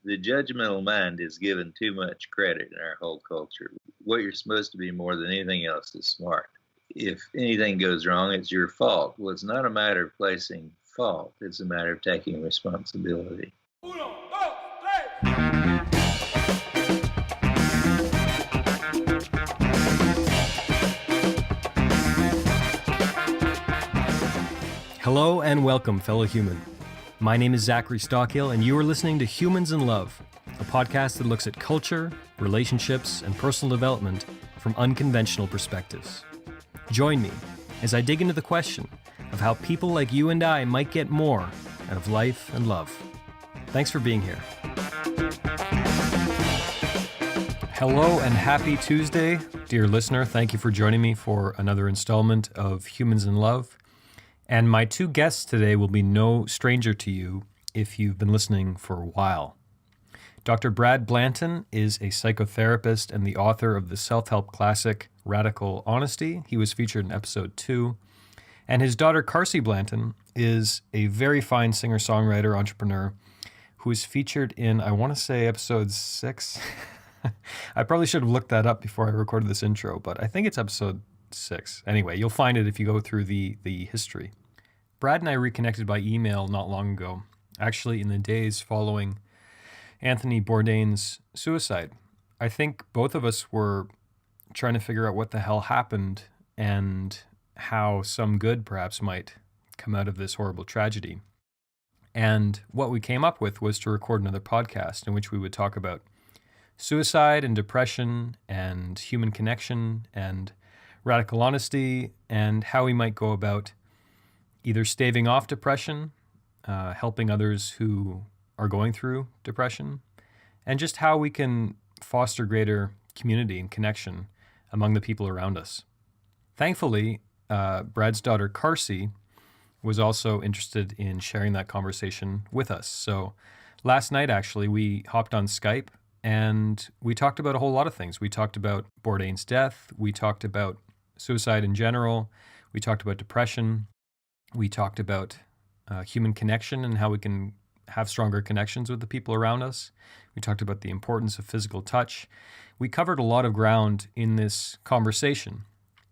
The judgmental mind is given too much credit in our whole culture. What you're supposed to be more than anything else is smart. If anything goes wrong, it's your fault. Well, it's not a matter of placing fault. It's a matter of taking responsibility. Uno, dos, tres. Hello and welcome, fellow human. My name is Zachary Stockill, and you are listening to Humans in Love, a podcast that looks at culture, relationships, and personal development from unconventional perspectives. Join me as I dig into the question of how people like you and I might get more out of life and love. Thanks for being here. Hello and happy Tuesday, dear listener. Thank you for joining me for another installment of Humans in Love. And my two guests today will be no stranger to you if you've been listening for a while. Dr. Brad Blanton is a psychotherapist and the author of the self-help classic Radical Honesty. He was featured in episode 2. And his daughter Carsie Blanton is a very fine singer-songwriter entrepreneur who is featured in, I want to say, episode 6. I probably should have looked that up before I recorded this intro, but I think it's episode 6. Anyway, you'll find it if you go through the history. Brad and I reconnected by email not long ago, actually in the days following Anthony Bourdain's suicide. I think both of us were trying to figure out what the hell happened and how some good perhaps might come out of this horrible tragedy. And what we came up with was to record another podcast in which we would talk about suicide and depression and human connection and radical honesty, and how we might go about either staving off depression, helping others who are going through depression, and just how we can foster greater community and connection among the people around us. Thankfully, Brad's daughter Carsie was also interested in sharing that conversation with us. So last night, actually, we hopped on Skype and we talked about a whole lot of things. We talked about Bourdain's death. We talked about suicide in general. We talked about depression. We talked about human connection and how we can have stronger connections with the people around us. We talked about the importance of physical touch. We covered a lot of ground in this conversation.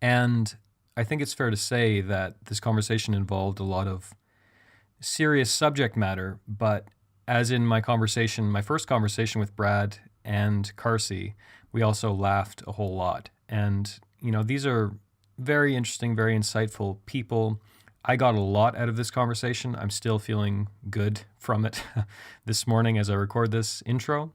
And I think it's fair to say that this conversation involved a lot of serious subject matter, but as in my first conversation with Brad and Carsie, we also laughed a whole lot. And these are very interesting, very insightful people. I got a lot out of this conversation. I'm still feeling good from it this morning as I record this intro.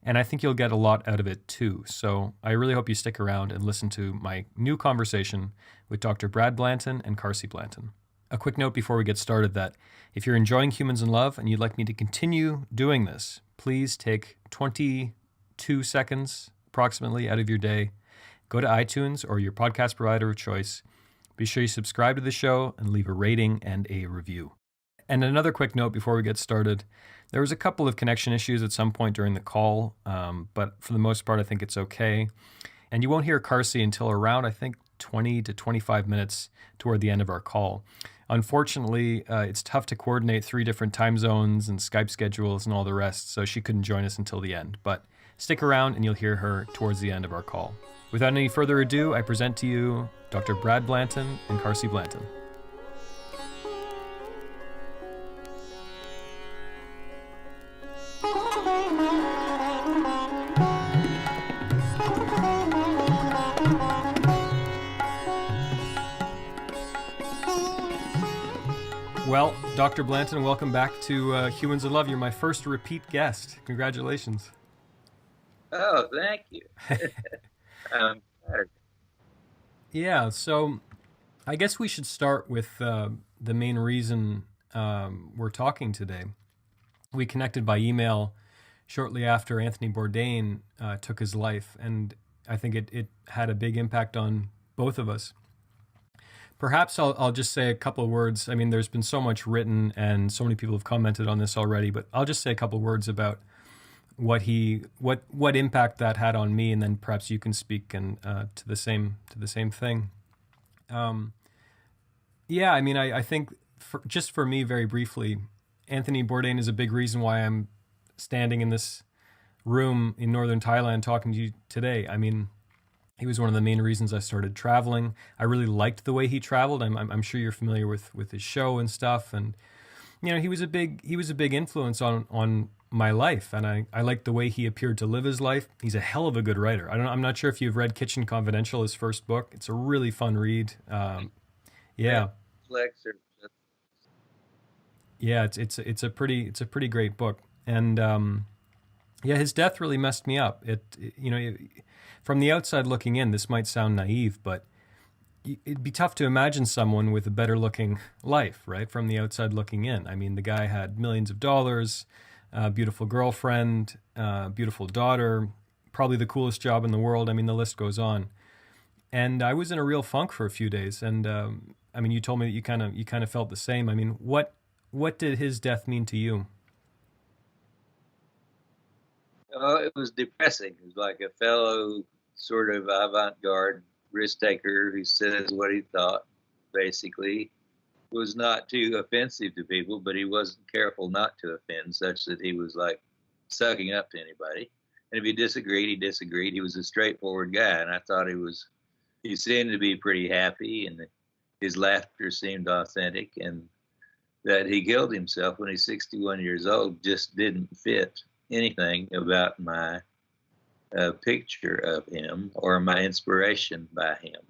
And I think you'll get a lot out of it too. So I really hope you stick around and listen to my new conversation with Dr. Brad Blanton and Carsie Blanton. A quick note before we get started that if you're enjoying Humans in Love and you'd like me to continue doing this, please take 22 seconds approximately out of your day. Go to iTunes or your podcast provider of choice. Be sure you subscribe to the show and leave a rating and a review. And another quick note before we get started, there was a couple of connection issues at some point during the call, but for the most part, I think it's okay. And you won't hear Carsie until around, I think, 20 to 25 minutes toward the end of our call. Unfortunately, it's tough to coordinate 3 different time zones and Skype schedules and all the rest, so she couldn't join us until the end. But stick around and you'll hear her towards the end of our call. Without any further ado, I present to you Dr. Brad Blanton and Carsie Blanton. Well, Dr. Blanton, welcome back to Humans in Love. You're my first repeat guest. Congratulations. Oh, thank you. I'm flattered. Yeah, so I guess we should start with the main reason we're talking today. We connected by email shortly after Anthony Bourdain took his life, and I think it had a big impact on both of us. Perhaps I'll just say a couple of words. I mean, there's been so much written and so many people have commented on this already, but I'll just say a couple of words about what impact that had on me, and then perhaps you can speak and to the same thing. Yeah, I mean, I think just for me, very briefly, Anthony Bourdain is a big reason why I'm standing in this room in northern Thailand talking to you today. I mean, he was one of the main reasons I started traveling. I really liked the way he traveled. I'm sure you're familiar with his show and stuff. And he was a big influence on my life, and I liked the way he appeared to live his life. He's a hell of a good writer. I'm not sure if you've read Kitchen Confidential, his first book. It's a really fun read. Yeah, it's a pretty great book. And his death really messed me up. From the outside looking in, this might sound naive, but it'd be tough to imagine someone with a better looking life, right? From the outside looking in. I mean, the guy had millions of dollars, beautiful girlfriend, beautiful daughter, probably the coolest job in the world. I mean, the list goes on. And I was in a real funk for a few days. And I mean, you told me that you kind of felt the same. I mean, what did his death mean to you? It was depressing. It was like a fellow sort of avant-garde risk taker who says what he thought, basically. Was not too offensive to people, but he wasn't careful not to offend, such that he was like sucking up to anybody. And if he disagreed, he disagreed. He was a straightforward guy, and I thought he seemed to be pretty happy, and his laughter seemed authentic, and that he killed himself when he's 61 years old just didn't fit anything about my picture of him or my inspiration by him.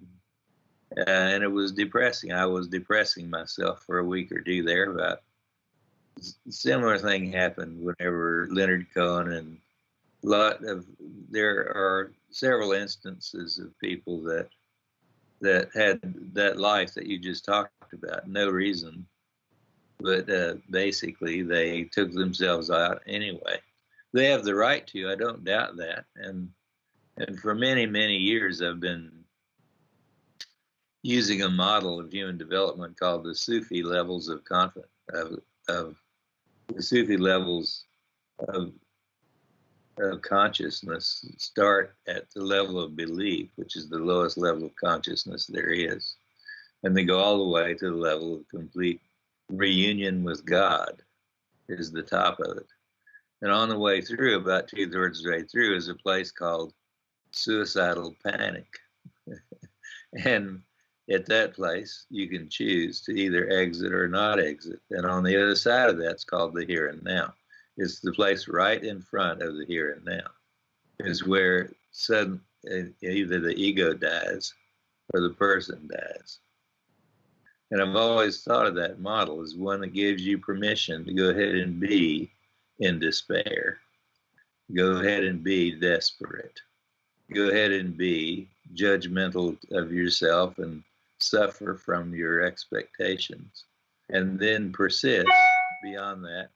And it was depressing. I was depressing myself for a week or two there. About similar thing happened whenever Leonard Cohen and there are several instances of people that had that life that you just talked about, no reason, but basically they took themselves out anyway. They have the right to, I don't doubt that. And for many, many years, I've been using a model of human development called the Sufi levels of confidence, of the Sufi levels of consciousness start at the level of belief, which is the lowest level of consciousness there is. And they go all the way to the level of complete reunion with God is the top of it. And on the way through, about 2/3 of the way through, is a place called suicidal panic. And at that place, you can choose to either exit or not exit. And on the other side of that's called the here and now. It's the place right in front of the here and now. It's where either the ego dies or the person dies. And I've always thought of that model as one that gives you permission to go ahead and be in despair. Go ahead and be desperate. Go ahead and be judgmental of yourself and suffer from your expectations. And then persist beyond that.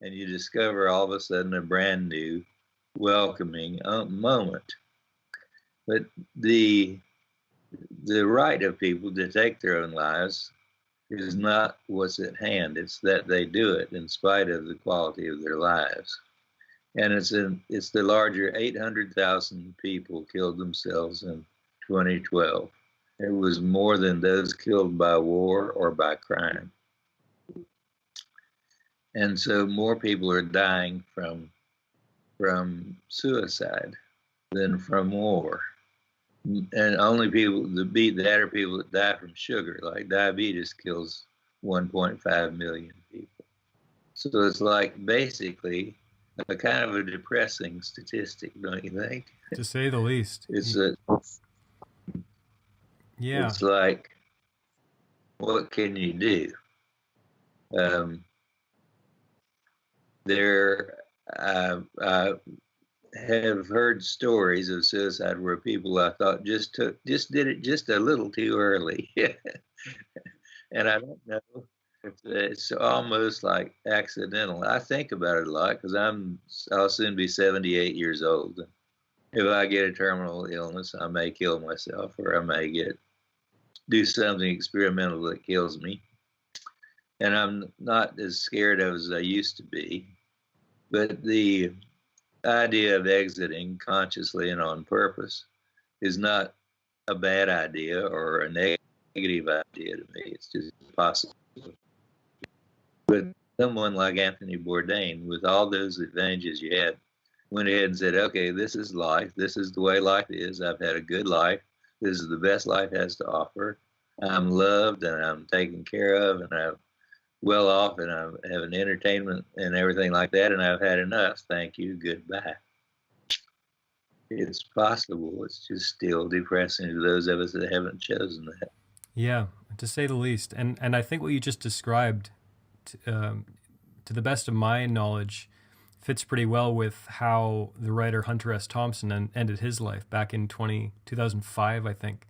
And you discover all of a sudden a brand new, welcoming moment. But the right of people to take their own lives is not what's at hand. It's that they do it in spite of the quality of their lives. And it's the larger 800,000 people killed themselves in 2012. It was more than those killed by war or by crime. And so more people are dying from suicide than from war. And only people that beat that are people that die from sugar, like diabetes kills 1.5 million people. So it's like basically a kind of a depressing statistic, don't you think? To say the least. It's like, what can you do? I have heard stories of suicide where people I thought just did it just a little too early. And I don't know if it's almost like accidental. I think about it a lot because I'll soon be 78 years old. If I get a terminal illness, I may kill myself, or I may do something experimental that kills me. And I'm not as scared of as I used to be. But the idea of exiting consciously and on purpose is not a bad idea or a negative idea to me. It's just possible. But Someone like Anthony Bourdain, with all those advantages you had, went ahead and said, okay, this is life. This is the way life is. I've had a good life. This is the best life has to offer. I'm loved and I'm taken care of and I'm well off and I have an entertainment and everything like that. And I've had enough. Thank you. Goodbye. It's possible. It's just still depressing to those of us that haven't chosen that. Yeah, to say the least. And I think what you just described, to the best of my knowledge, fits pretty well with how the writer Hunter S. Thompson ended his life back in 2005, I think.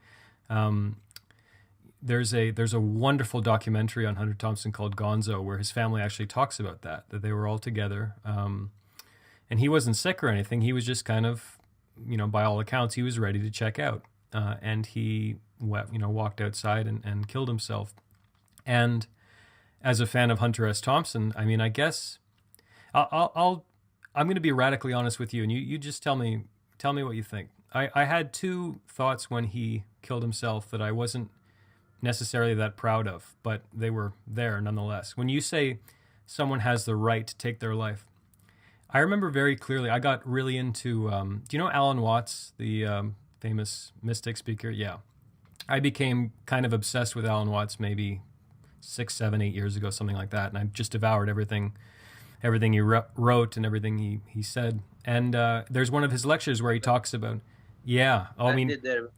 There's a wonderful documentary on Hunter Thompson called Gonzo, where his family actually talks about that they were all together. And he wasn't sick or anything. He was just kind of, by all accounts, he was ready to check out. And he walked outside and killed himself. And as a fan of Hunter S. Thompson, I mean, I guess I'm going to be radically honest with you, and you just tell me what you think. I had two thoughts when he killed himself that I wasn't necessarily that proud of, but they were there nonetheless. When you say someone has the right to take their life, I remember very clearly, I got really into, do you know Alan Watts, the famous mystic speaker? Yeah. I became kind of obsessed with Alan Watts maybe 6, 7, 8 years ago, something like that. And I just devoured everything he wrote and everything he said. And there's one of his lectures where he talks about, I did that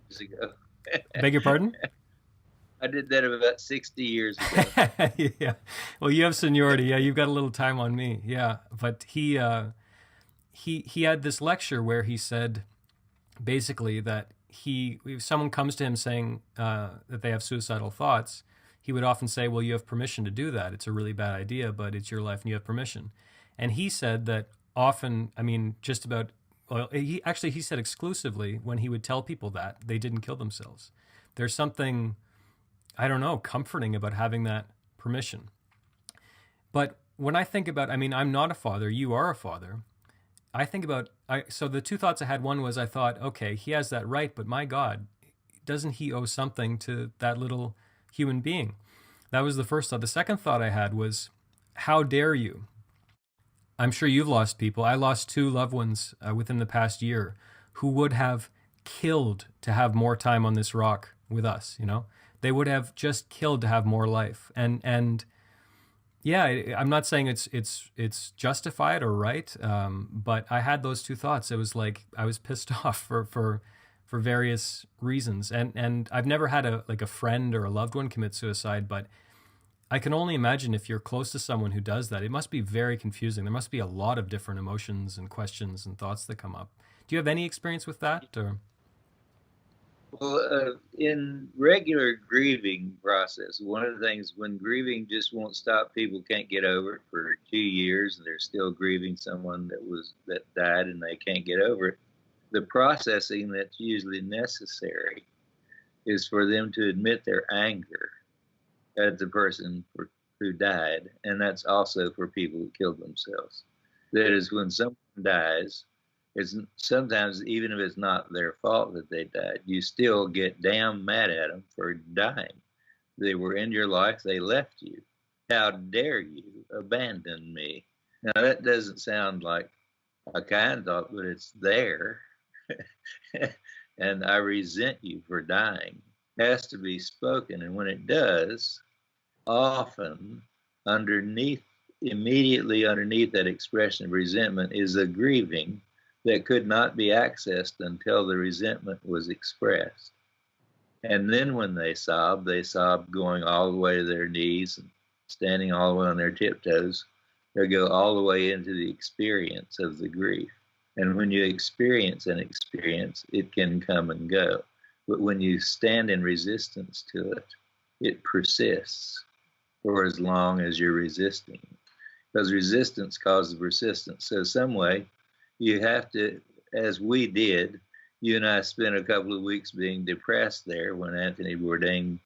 years ago. Beg your pardon? I did that about 60 years ago. Yeah. Well, you have seniority. Yeah, you've got a little time on me. Yeah. But he had this lecture where he said basically that if someone comes to him saying that they have suicidal thoughts, he would often say, well, you have permission to do that. It's a really bad idea, but it's your life and you have permission. And he said that often, I mean, just about, well, he said exclusively when he would tell people that, they didn't kill themselves. There's something, I don't know, comforting about having that permission. But when I think about, I mean, I'm not a father, you are a father. I think about, so the two thoughts I had, one was I thought, okay, he has that right, but my God, doesn't he owe something to that little human being? That was the first thought. The second thought I had was, how dare you? I'm sure you've lost people. I lost 2 loved ones within the past year who would have killed to have more time on this rock with us, They would have just killed to have more life. And yeah, I'm not saying it's justified or right, but I had those two thoughts. It was like I was pissed off for various reasons, and I've never had a friend or a loved one commit suicide, but I can only imagine if you're close to someone who does that, it must be very confusing. There must be a lot of different emotions and questions and thoughts that come up. Do you have any experience with that? Or? Well, in regular grieving process, one of the things when grieving just won't stop, people can't get over it for 2 years, and they're still grieving someone that died, and they can't get over it. The processing that's usually necessary is for them to admit their anger at the person who died, and that's also for people who killed themselves. That is, when someone dies, it's sometimes, even if it's not their fault that they died, you still get damn mad at them for dying. They were in your life, they left you. How dare you abandon me? Now that doesn't sound like a kind thought, but it's there. And I resent you for dying. It has to be spoken, and when it does, often immediately underneath that expression of resentment is a grieving that could not be accessed until the resentment was expressed. And then when they sobbed going all the way to their knees and standing all the way on their tiptoes. They go all the way into the experience of the grief. And when you experience an experience, it can come and go. But when you stand in resistance to it, it persists for as long as you're resisting. Because resistance causes persistence. So some way, you have to, as we did, you and I spent a couple of weeks being depressed there when Anthony Bourdain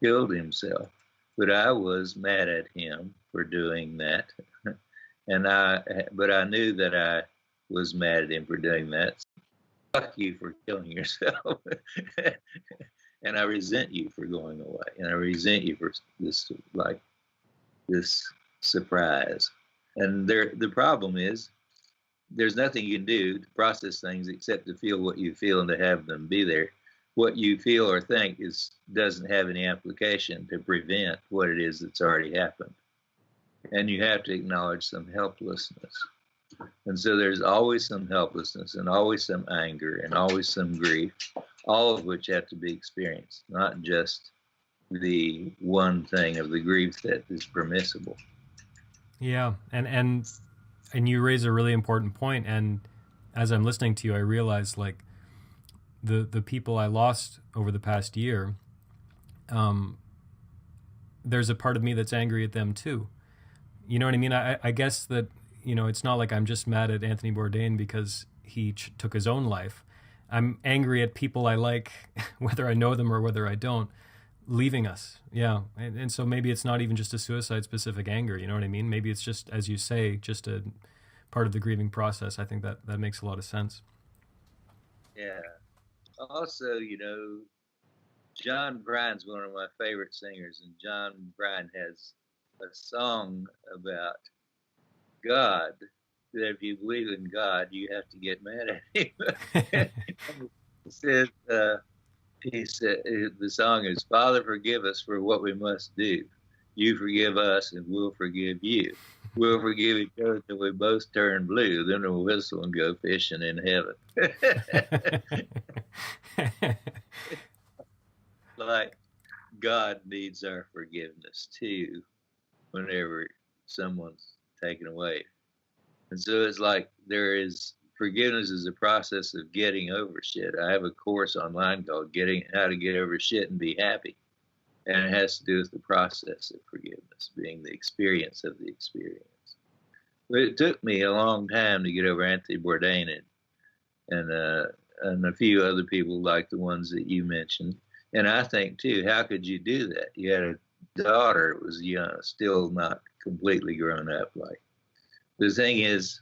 killed himself. But I was mad at him for doing that. But I knew that I was mad at him for doing that. Fuck you for killing yourself. And I resent you for going away. And I resent you for this surprise. And the problem is there's nothing you can do to process things except to feel what you feel and to have them be there. What you feel or think doesn't have any application to prevent what it is that's already happened. And you have to acknowledge some helplessness. And so there's always some helplessness and always some anger and always some grief, all of which have to be experienced, not just the one thing of the grief that is permissible. Yeah, and you raise a really important point. And as I'm listening to you, I realize like the people I lost over the past year, there's a part of me that's angry at them too. You know what I mean? I guess that, you know, it's not like I'm just mad at Anthony Bourdain because he took his own life. I'm angry at people I like, whether I know them or whether I don't, leaving us. Yeah. And so maybe it's not even just a suicide specific anger. You know what I mean? Maybe it's just, as you say, just a part of the grieving process. I think that makes a lot of sense. Yeah. Also, you know, John Bryan's one of my favorite singers, and John Bryan has a song about God, that if you believe in God, you have to get mad at him. He said, the song is, Father, forgive us for what we must do. You forgive us and we'll forgive you. We'll forgive each other till we both turn blue. Then we'll whistle and go fishing in heaven. Like God needs our forgiveness too, whenever someone's taken away. And so it's like forgiveness is a process of getting over shit. I have a course online called How to Get Over Shit and Be Happy. And it has to do with the process of forgiveness, being the experience of the experience. But it took me a long time to get over Anthony Bourdain and a few other people like the ones that you mentioned. And I think, too, how could you do that? You had a daughter who was young, still not completely grown up. Like, the thing is,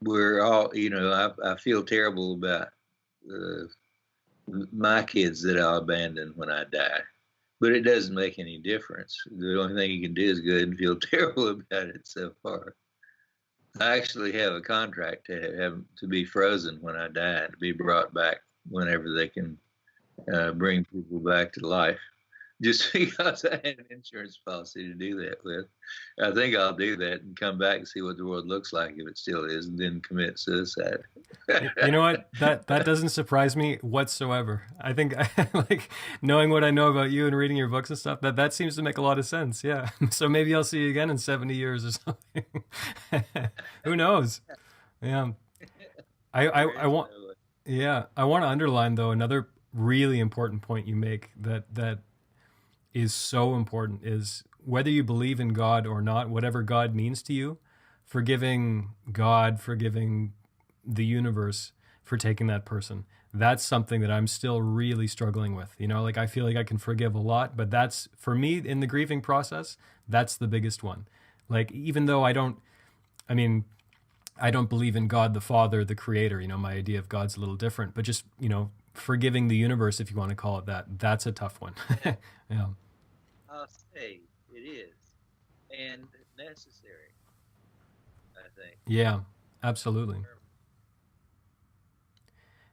we're all, you know, I feel terrible about my kids that I'll abandon when I die. But it doesn't make any difference. The only thing you can do is go ahead and feel terrible about it so far. I actually have a contract to be frozen when I die and to be brought back whenever they can bring people back to life. Just because I had an insurance policy to do that with. I think I'll do that and come back and see what the world looks like if it still is, and then commit suicide. You know what? That doesn't surprise me whatsoever. I think, like, knowing what I know about you and reading your books and stuff, that seems to make a lot of sense. Yeah. So maybe I'll see you again in 70 years or something. Who knows? Yeah. I want to underline, though, another really important point you make that is so important is whether you believe in God or not, whatever God means to you, forgiving God, forgiving the universe for taking that person. That's something that I'm still really struggling with. You know, like I feel like I can forgive a lot, but that's, for me in the grieving process, that's the biggest one. Like, even though I don't believe in God the Father, the Creator, you know, my idea of God's a little different, but just, you know, forgiving the universe, if you want to call it that, that's a tough one. Yeah. I'll say it is, and necessary, I think. Yeah, absolutely.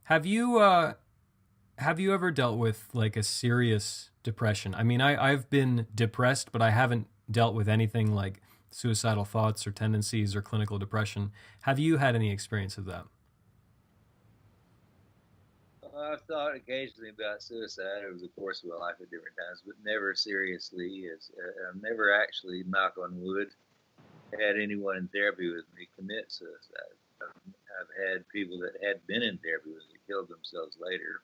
Have you ever dealt with like a serious depression? I mean, I've been depressed, but I haven't dealt with anything like suicidal thoughts or tendencies or clinical depression. Have you had any experience of that? I've thought occasionally about suicide over the course of my life at different times, but never seriously. I've never actually, knock on wood, had anyone in therapy with me commit suicide. I've had people that had been in therapy with me killed themselves later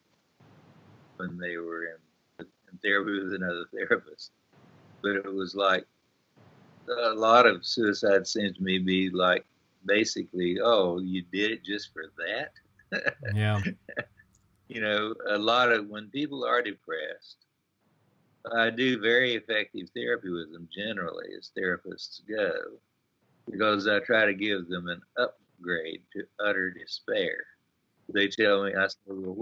when they were in therapy with another therapist. But it was like, a lot of suicide seems to me be like, basically, oh, you did it just for that? Yeah. You know, a lot of, when people are depressed, I do very effective therapy with them generally, as therapists go, because I try to give them an upgrade to utter despair. They tell me, I say, well,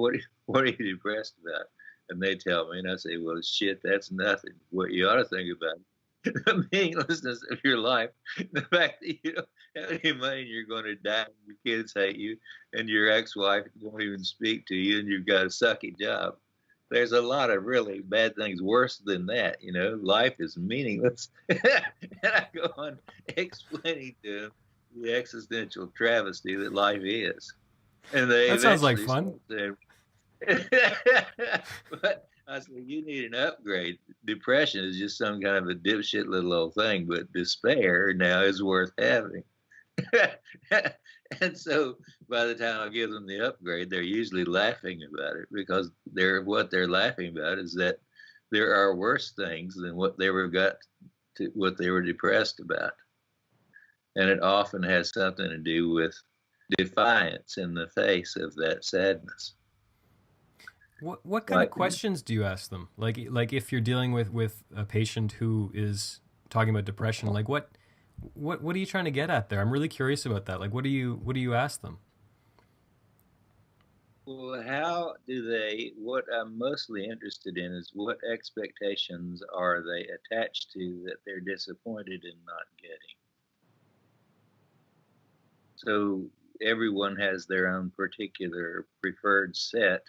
what are you depressed about? And they tell me, and I say, well, shit, that's nothing. What you ought to think about the meaninglessness of your life, the fact that you don't have any money and you're going to die, and your kids hate you, and your ex-wife won't even speak to you, and you've got a sucky job. There's a lot of really bad things worse than that, you know. Life is meaningless. And I go on explaining to them the existential travesty that life is. And they That sounds like fun. But I said, you need an upgrade. Depression is just some kind of a dipshit little old thing, but despair now is worth having. And so by the time I give them the upgrade, they're usually laughing about it, because what they're laughing about is that there are worse things than what they were depressed about. And it often has something to do with defiance in the face of that sadness. What kind of questions do you ask them? Like if you're dealing with a patient who is talking about depression, like what are you trying to get at there? I'm really curious about that. Like what do you ask them? Well, what I'm mostly interested in is what expectations are they attached to that they're disappointed in not getting. So everyone has their own particular preferred set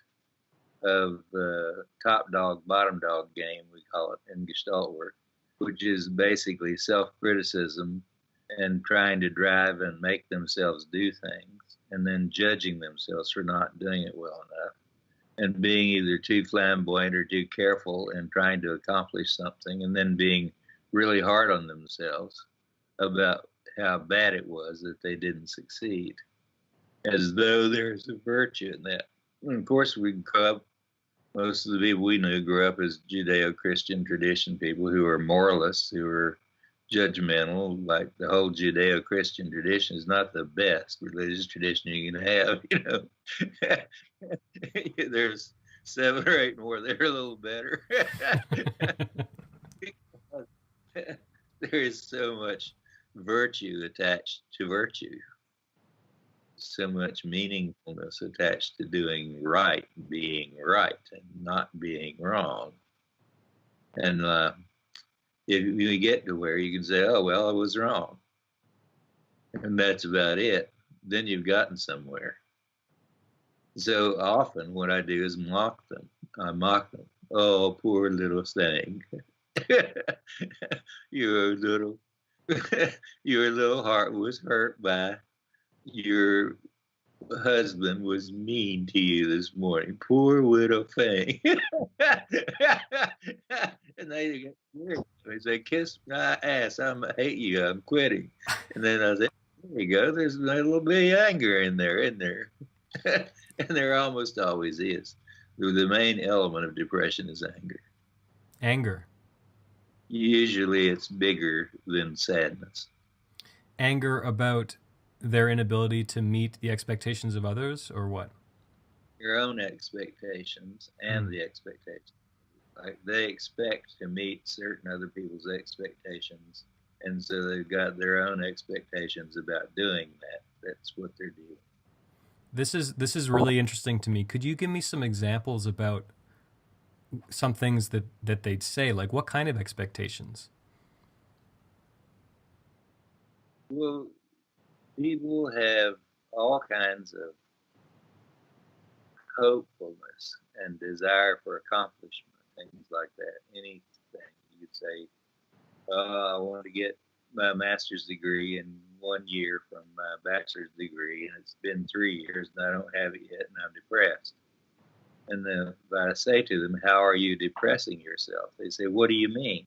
of top dog, bottom dog game, we call it in Gestalt work, which is basically self-criticism and trying to drive and make themselves do things, and then judging themselves for not doing it well enough, and being either too flamboyant or too careful and trying to accomplish something, and then being really hard on themselves about how bad it was that they didn't succeed, as though there's a virtue in that. And of course, most of the people we knew grew up as Judeo-Christian tradition people who are moralists, who are judgmental. Like the whole Judeo-Christian tradition is not the best religious tradition you can have, you know. There's 7 or 8 more that are a little better. There is so much virtue attached to virtue, so much meaningfulness attached to doing right, being right, and not being wrong. And if you get to where you can say, oh, well, I was wrong, and that's about it, then you've gotten somewhere. So often what I do is mock them. I mock them. Oh, poor little thing. Your little heart was hurt by your husband was mean to you this morning. Poor little thing. And they get weird. They say, kiss my ass. I hate you. I'm quitting. And then I say, there you go. There's a little bit of anger in there, isn't there? And there almost always is. The main element of depression is anger. Anger. Usually it's bigger than sadness. Anger about their inability to meet the expectations of others, or what? Your own expectations and the expectations. Like they expect to meet certain other people's expectations, and so they've got their own expectations about doing that. That's what they're doing. This is really interesting to me. Could you give me some examples about some things that they'd say? Like what kind of expectations? Well, people have all kinds of hopefulness and desire for accomplishment, things like that. Anything you could say, I want to get my master's degree in 1 year from my bachelor's degree, and it's been 3 years and I don't have it yet, and I'm depressed. And then if I say to them, how are you depressing yourself? They say, what do you mean?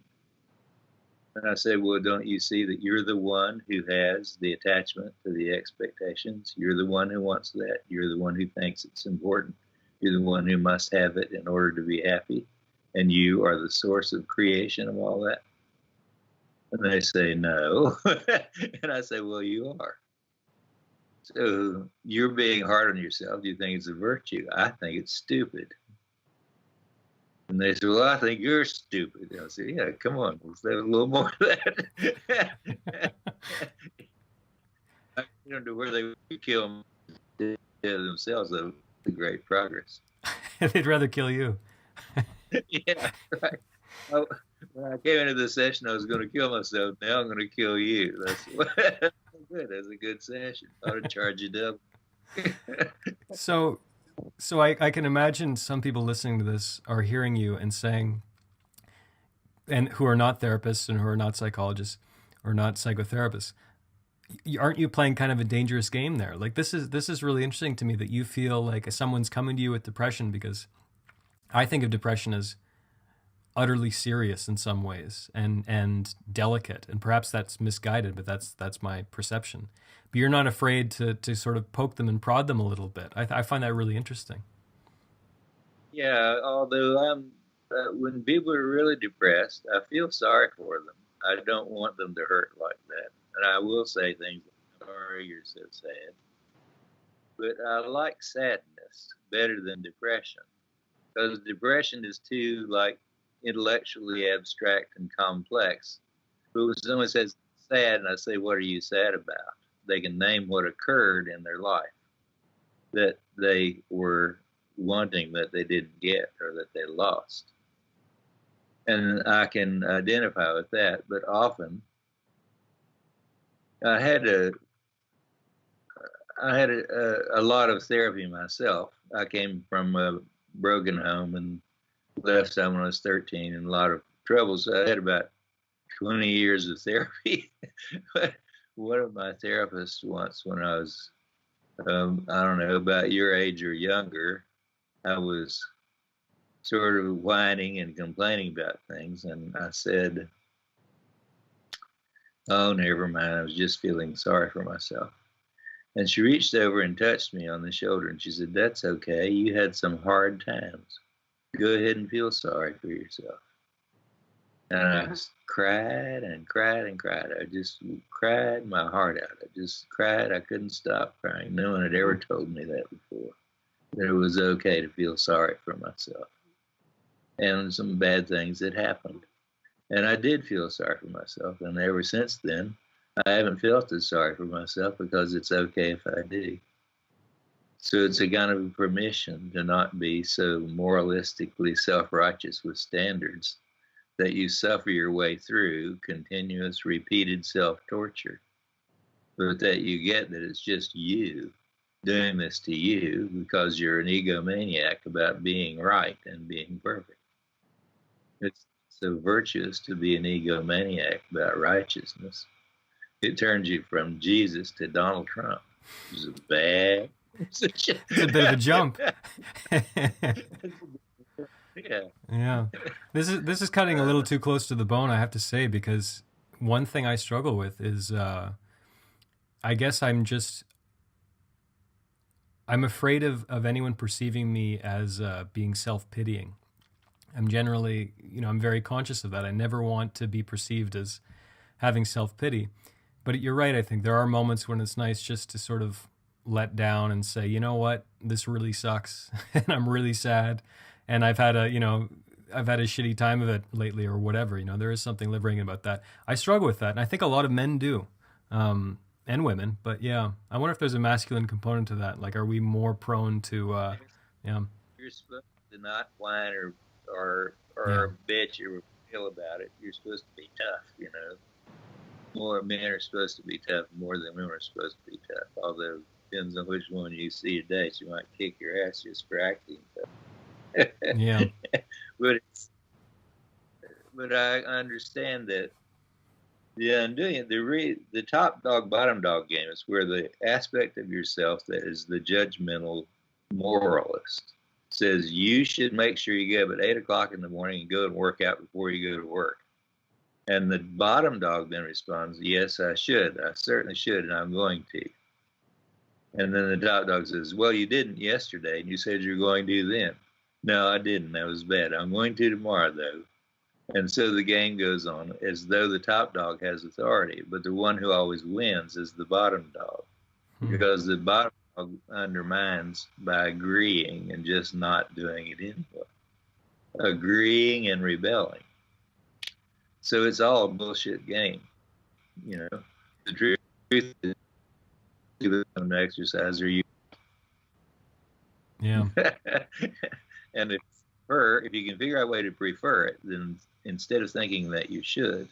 And I say, well, don't you see that you're the one who has the attachment to the expectations? You're the one who wants that. You're the one who thinks it's important. You're the one who must have it in order to be happy. And you are the source of creation of all that. And they say, no. And I say, well, you are. So you're being hard on yourself. You think it's a virtue. I think it's stupid. And they say, well, I think you're stupid. And I say, yeah, come on, let's have a little more of that. I don't know where they would kill themselves, though. Great progress. They'd rather kill you. Yeah, right. I, when I came into the session, I was going to kill myself. Now I'm going to kill you. That's good. That's a good session. I ought to charge you double. So, so I can imagine some people listening to this are hearing you and saying, and who are not therapists and who are not psychologists or not psychotherapists, aren't you playing kind of a dangerous game there? Like this is really interesting to me that you feel like someone's coming to you with depression, because I think of depression as utterly serious in some ways and delicate, and perhaps that's misguided, but that's my perception. But you're not afraid to sort of poke them and prod them a little bit. I find that really interesting. Yeah, although when people are really depressed, I feel sorry for them. I don't want them to hurt like that. And I will say things like, sorry, you're so sad. But I like sadness better than depression, because depression is too like intellectually abstract and complex. But when someone says sad, and I say, what are you sad about? They can name what occurred in their life that they were wanting that they didn't get or that they lost. And I can identify with that. But often I had a lot of therapy myself. I came from a broken home and left home when I was 13 and a lot of trouble. So I had about 20 years of therapy. But one of my therapists once, when I was, I don't know, about your age or younger, I was sort of whining and complaining about things. And I said, oh, never mind. I was just feeling sorry for myself. And she reached over and touched me on the shoulder and she said, that's okay. You had some hard times. Go ahead and feel sorry for yourself. And I cried and cried and cried. I just cried my heart out. I just cried. I couldn't stop crying. No one had ever told me that before, that it was okay to feel sorry for myself. And some bad things had happened. And I did feel sorry for myself. And ever since then, I haven't felt as sorry for myself, because it's okay if I do. So it's a kind of permission to not be so moralistically self-righteous with standards that you suffer your way through continuous repeated self-torture, but that you get that it's just you doing this to you because you're an egomaniac about being right and being perfect. It's so virtuous to be an egomaniac about righteousness. It turns you from Jesus to Donald Trump. It's a bad. It's a bit of a jump. Yeah. Yeah. This is cutting a little too close to the bone, I have to say, because one thing I struggle with is I guess I'm afraid of anyone perceiving me as being self-pitying. I'm generally, I'm very conscious of that. I never want to be perceived as having self-pity. But you're right, I think. There are moments when it's nice just to sort of let down and say, you know what, this really sucks, and I'm really sad, and I've had a shitty time of it lately, or whatever. There is something liberating about that. I struggle with that, and I think a lot of men do, and women. But yeah, I wonder if there's a masculine component to that. Like, are we more prone to, yeah? You're supposed to not whine or bitch or feel about it. You're supposed to be tough, More men are supposed to be tough more than women are supposed to be tough. Although it depends on which one you see today. She might kick your ass just for acting tough. Yeah. But I understand that the undoing, the top dog, bottom dog game is where the aspect of yourself that is the judgmental moralist says you should make sure you get up at 8 o'clock in the morning and go and work out before you go to work. And the bottom dog then responds, yes, I should. I certainly should, and I'm going to. And then the top dog says, well, you didn't yesterday, and you said you were going to then. No, I didn't. That was bad. I'm going to tomorrow, though. And so the game goes on as though the top dog has authority, but the one who always wins is the bottom dog, because the bottom dog undermines by agreeing and just not doing it anyway, agreeing and rebelling. So it's all a bullshit game, The truth is, an exercise or you. Yeah. And If you can figure out a way to prefer it, then instead of thinking that you should,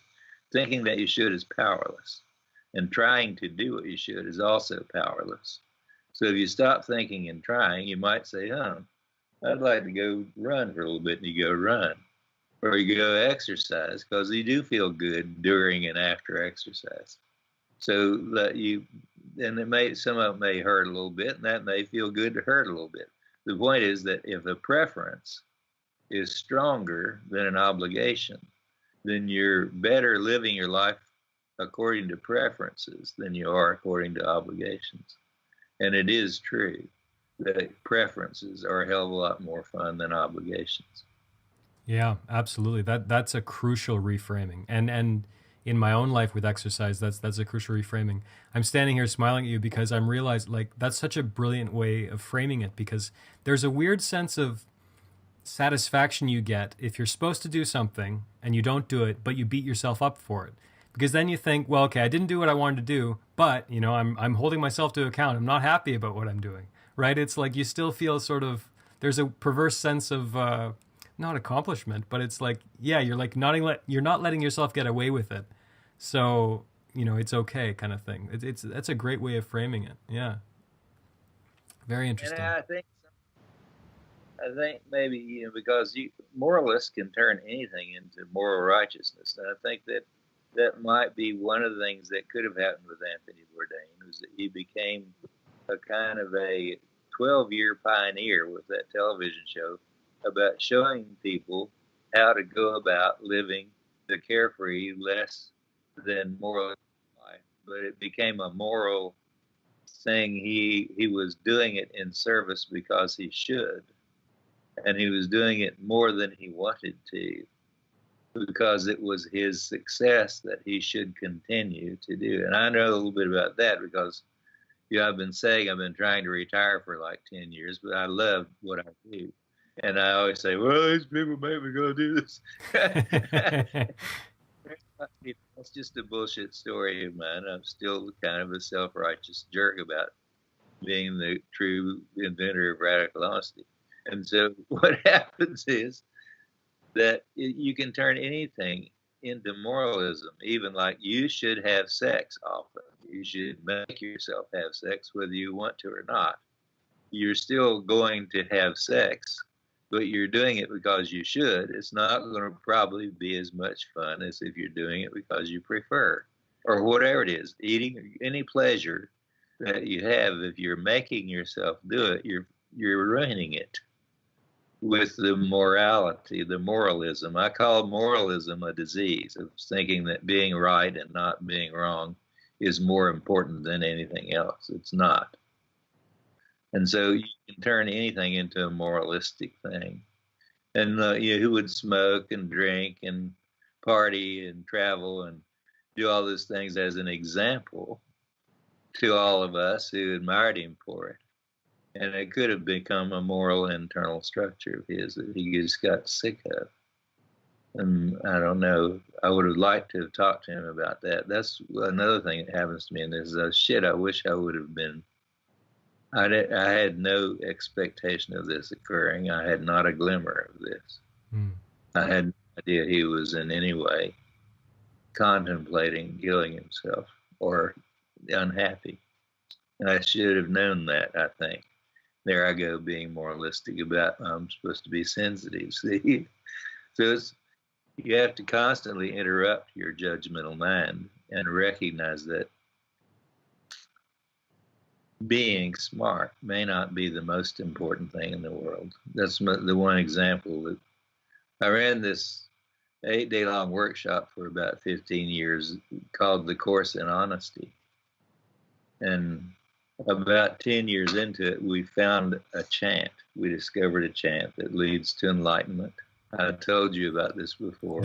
thinking that you should is powerless. And trying to do what you should is also powerless. So if you stop thinking and trying, you might say, I'd like to go run for a little bit, and you go run. Or you go exercise, because you do feel good during and after exercise. So that some of it may hurt a little bit, and that may feel good to hurt a little bit. The point is that if a preference is stronger than an obligation, then you're better living your life according to preferences than you are according to obligations. And it is true that preferences are a hell of a lot more fun than obligations. Yeah, absolutely. That's a crucial reframing. And in my own life with exercise, that's a crucial reframing. I'm standing here smiling at you because I'm realized like that's such a brilliant way of framing it, because there's a weird sense of satisfaction you get if you're supposed to do something and you don't do it, but you beat yourself up for it. Because then you think, well, okay, I didn't do what I wanted to do, but I'm holding myself to account. I'm not happy about what I'm doing, right? It's like you still feel sort of, there's a perverse sense of not accomplishment, but it's like, yeah, you're like you're not letting yourself get away with it, so it's okay, kind of thing. That's a great way of framing it. Yeah, very interesting. And I think maybe because moralists can turn anything into moral righteousness, and I think that might be one of the things that could have happened with Anthony Bourdain, was that he became a kind of a 12-year pioneer with that television show about showing people how to go about living the carefree, less than moral life. But it became a moral thing. He was doing it in service because he should, and he was doing it more than he wanted to, because it was his success that he should continue to do. And I know a little bit about that because I've been saying I've been trying to retire for like 10 years, but I love what I do. And I always say, well, these people made me go do this. That's just a bullshit story of mine. I'm still kind of a self-righteous jerk about being the true inventor of radical honesty. And so what happens is that you can turn anything into moralism, even like you should have sex often. You should make yourself have sex whether you want to or not. You're still going to have sex, but you're doing it because you should. It's not going to probably be as much fun as if you're doing it because you prefer, or whatever it is. Eating, any pleasure that you have, if you're making yourself do it, you're ruining it with the morality, the moralism. I call moralism a disease of thinking that being right and not being wrong is more important than anything else. It's not. And so you can turn anything into a moralistic thing. And who would smoke and drink and party and travel and do all those things as an example to all of us who admired him for it. And it could have become a moral internal structure of his that he just got sick of. And I don't know. I would have liked to have talked to him about that. That's another thing that happens to me. And this is shit. I wish I would have been. I had no expectation of this occurring. I had not a glimmer of this. I had no idea he was in any way contemplating killing himself or unhappy. And I should have known that, I think. There I go, being moralistic about I'm supposed to be sensitive. See, so you have to constantly interrupt your judgmental mind and recognize that being smart may not be the most important thing in the world. That's the one example that I ran this 8-day-long workshop for about 15 years called The Course in Honesty. And about 10 years into it, we found a chant. We discovered a chant that leads to enlightenment. I told you about this before.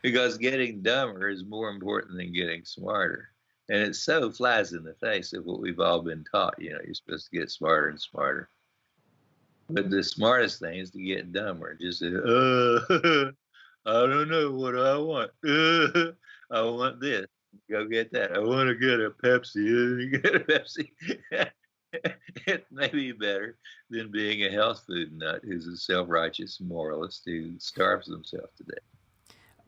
Because getting dumber is more important than getting smarter. And it so flies in the face of what we've all been taught. You're supposed to get smarter and smarter. But the smartest thing is to get dumber. Just say, I don't know what I want. I want this. Go get that. I want to get a Pepsi. Get a Pepsi. It may be better than being a health food nut who's a self-righteous moralist who starves himself to death.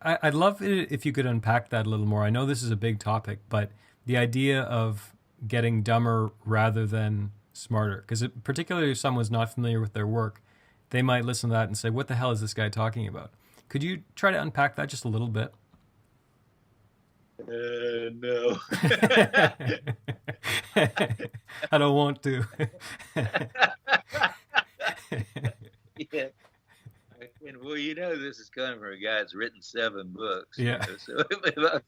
I'd love it if you could unpack that a little more. I know this is a big topic, but the idea of getting dumber rather than smarter, because particularly if someone's not familiar with their work, they might listen to that and say, what the hell is this guy talking about? Could you try to unpack that just a little bit? No. I don't want to. Yeah. And, well, this is coming from a guy that's written 7 books. Yeah. So if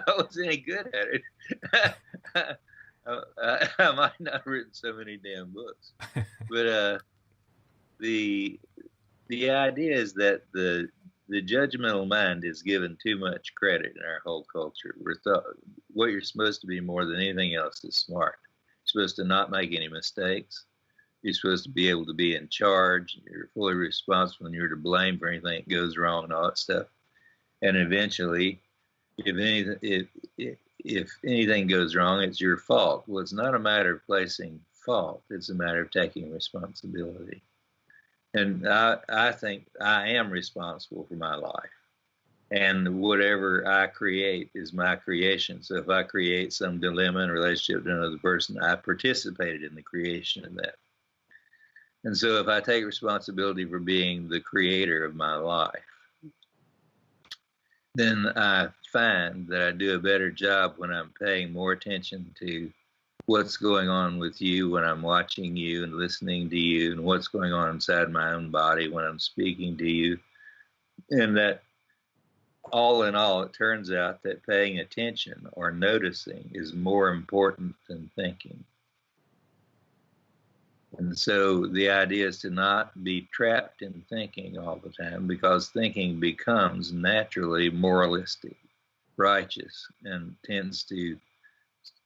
I was any good at it, I might not have written so many damn books. But the idea is that the judgmental mind is given too much credit in our whole culture. What you're supposed to be more than anything else is smart. You're supposed to not make any mistakes. You're supposed to be able to be in charge. You're fully responsible and you're to blame for anything that goes wrong and all that stuff. And eventually, if anything goes wrong, it's your fault. Well, it's not a matter of placing fault. It's a matter of taking responsibility. And I think I am responsible for my life. And whatever I create is my creation. So if I create some dilemma in relationship to another person, I participated in the creation of that. And so if I take responsibility for being the creator of my life, then I find that I do a better job when I'm paying more attention to what's going on with you when I'm watching you and listening to you, and what's going on inside my own body when I'm speaking to you. And that all in all, it turns out that paying attention or noticing is more important than thinking. And so the idea is to not be trapped in thinking all the time, because thinking becomes naturally moralistic, righteous, and tends to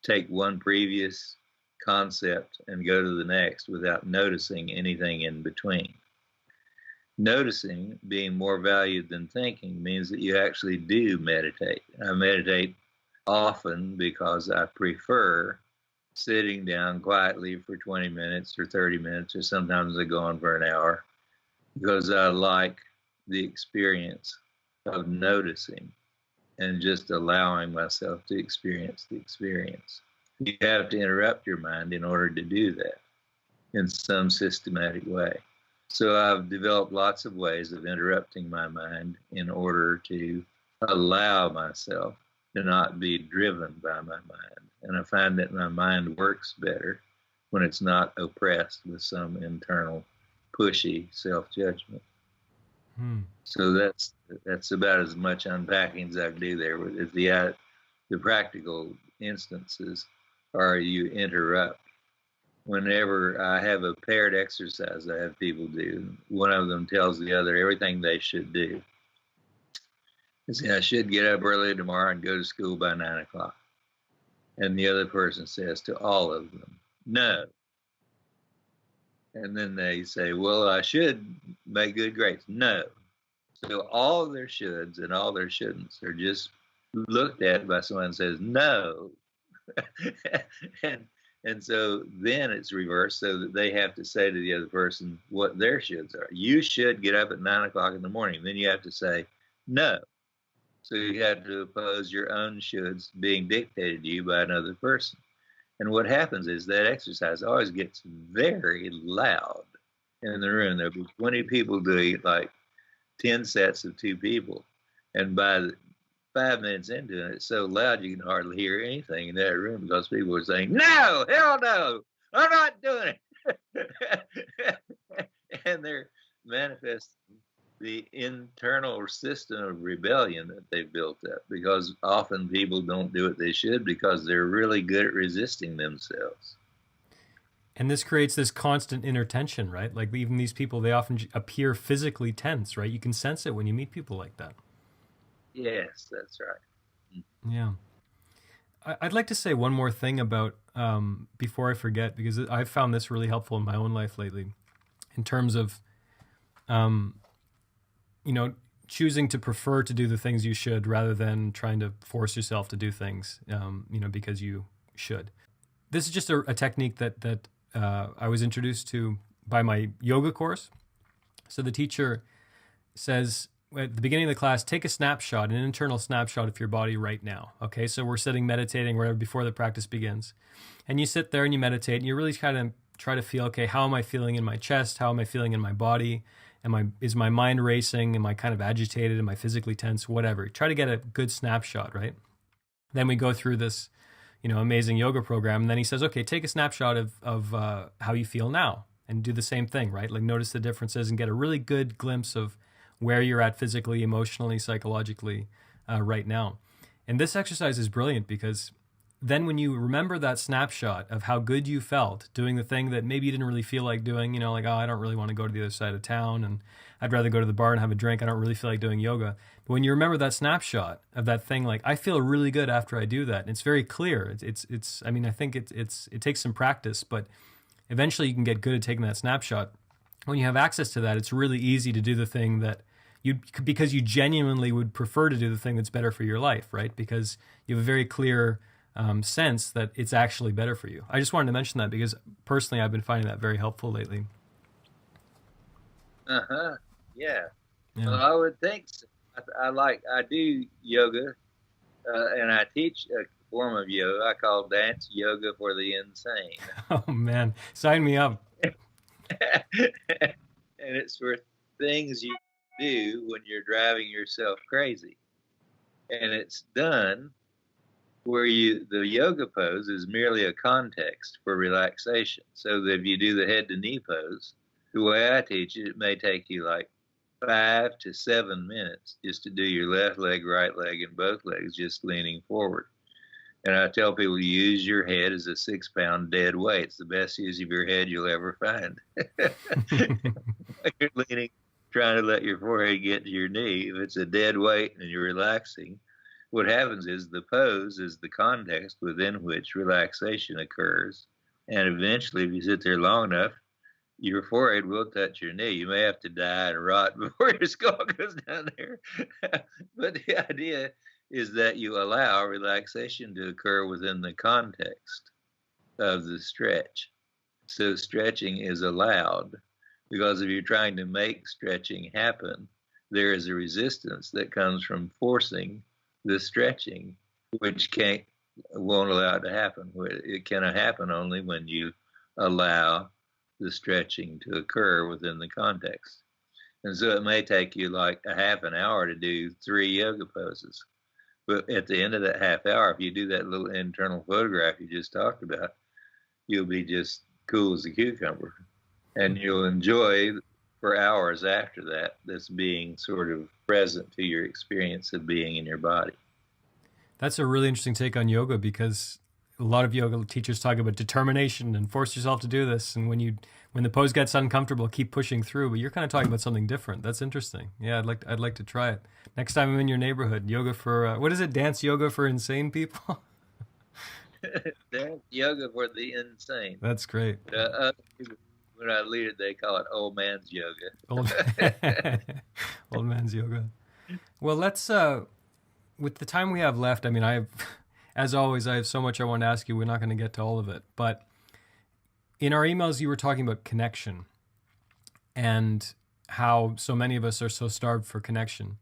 take one previous concept and go to the next without noticing anything in between. Noticing being more valued than thinking means that you actually do meditate. I meditate often because I prefer sitting down quietly for 20 minutes or 30 minutes, or sometimes I go on for an hour, because I like the experience of noticing and just allowing myself to experience the experience. You have to interrupt your mind in order to do that in some systematic way. So I've developed lots of ways of interrupting my mind in order to allow myself to not be driven by my mind. And I find that my mind works better when it's not oppressed with some internal pushy self-judgment. So that's about as much unpacking as I can do there. The practical instances are you interrupt. Whenever I have a paired exercise I have people do, one of them tells the other everything they should do. They say, I should get up early tomorrow and go to school by 9 o'clock. And the other person says to all of them, no. And then they say, well, I should make good grades. No. So all their shoulds and all their shouldn'ts are just looked at by someone and says, no. And so then it's reversed, so that they have to say to the other person what their shoulds are. You should get up at 9 o'clock in the morning. Then you have to say, no. So you have to oppose your own shoulds being dictated to you by another person. And what happens is that exercise always gets very loud in the room. There'll be 20 people doing like 10 sets of 2 people. And by 5 minutes into it, it's so loud you can hardly hear anything in that room, because people are saying, no, hell no, I'm not doing it. And they're manifesting the internal system of rebellion that they've built up, because often people don't do what they should because they're really good at resisting themselves. And this creates this constant inner tension, right? Like even these people, they often appear physically tense, right? You can sense it when you meet people like that. Yes, that's right. Yeah. I'd like to say one more thing about, before I forget, because I've found this really helpful in my own life lately, in terms of, choosing to prefer to do the things you should rather than trying to force yourself to do things, because you should. This is just a technique that I was introduced to by my yoga course. So the teacher says at the beginning of the class, take a snapshot, an internal snapshot of your body right now. Okay, so we're sitting meditating right before the practice begins. And you sit there and you meditate and you really kind of try to feel, okay, how am I feeling in my chest? How am I feeling in my body? Is my mind racing? Am I kind of agitated? Am I physically tense? Whatever. Try to get a good snapshot, right? Then we go through this, amazing yoga program. And then he says, okay, take a snapshot of how you feel now and do the same thing, right? Like notice the differences and get a really good glimpse of where you're at physically, emotionally, psychologically right now. And this exercise is brilliant because then when you remember that snapshot of how good you felt doing the thing that maybe you didn't really feel like doing, like, oh, I don't really want to go to the other side of town and I'd rather go to the bar and have a drink. I don't really feel like doing yoga. But when you remember that snapshot of that thing, like, I feel really good after I do that. And it's very clear. I think it takes some practice, but eventually you can get good at taking that snapshot. When you have access to that, it's really easy to do the thing that because you genuinely would prefer to do the thing that's better for your life, right? Because you have a very clear sense that it's actually better for you. I just wanted to mention that because personally I've been finding that very helpful lately. Yeah. Well, I would think so. I do yoga and I teach a form of yoga I call dance yoga for the insane. Oh man, sign me up. And it's for things you do when you're driving yourself crazy. And it's done where the yoga pose is merely a context for relaxation. So that if you do the head to knee pose, the way I teach it, it may take you like 5 to 7 minutes just to do your left leg, right leg, and both legs just leaning forward. And I tell people, use your head as a 6-pound dead weight. It's the best use of your head you'll ever find. You're leaning, trying to let your forehead get to your knee. If it's a dead weight and you're relaxing, what happens is the pose is the context within which relaxation occurs. And eventually, if you sit there long enough, your forehead will touch your knee. You may have to die and rot before your skull goes down there. But the idea is that you allow relaxation to occur within the context of the stretch. So stretching is allowed because if you're trying to make stretching happen, there is a resistance that comes from forcing the stretching, which won't allow it to happen. It cannot happen only when you allow the stretching to occur within the context. And so it may take you like a half an hour to do 3 yoga poses. But at the end of that half hour, if you do that little internal photograph you just talked about, you'll be just cool as a cucumber. And you'll enjoy for hours after that this being sort of present to your experience of being in your body. That's a really interesting take on yoga because a lot of yoga teachers talk about determination and force yourself to do this. And when the pose gets uncomfortable, keep pushing through. But you're kind of talking about something different. That's interesting. Yeah, I'd like to try it next time I'm in your neighborhood. Yoga for what is it? Dance yoga for insane people. Dance yoga for the insane. That's great. When I lead it, they call it old man's yoga. Old man's yoga. Well, let's. With the time we have left, I mean, as always, I have so much I want to ask you. We're not going to get to all of it. But in our emails, you were talking about connection and how so many of us are so starved for connection.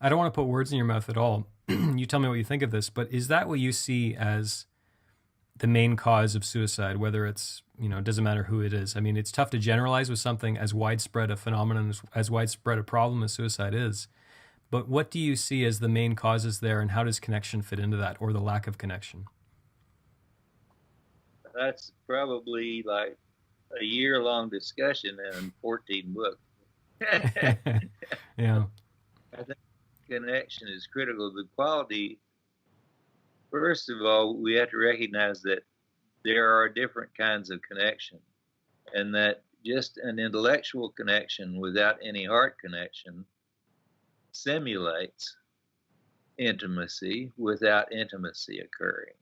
I don't want to put words in your mouth at all. You tell me what you think of this. But is that what you see as the main cause of suicide, whether it's, it doesn't matter who it is? I mean, it's tough to generalize with something as widespread a phenomenon, as widespread a problem as suicide is. But what do you see as the main causes there, and how does connection fit into that, or the lack of connection? That's probably like a year-long discussion and 14 books. Yeah. I think connection is critical. The quality, first of all, we have to recognize that there are different kinds of connection, and that just an intellectual connection without any heart connection simulates intimacy without intimacy occurring.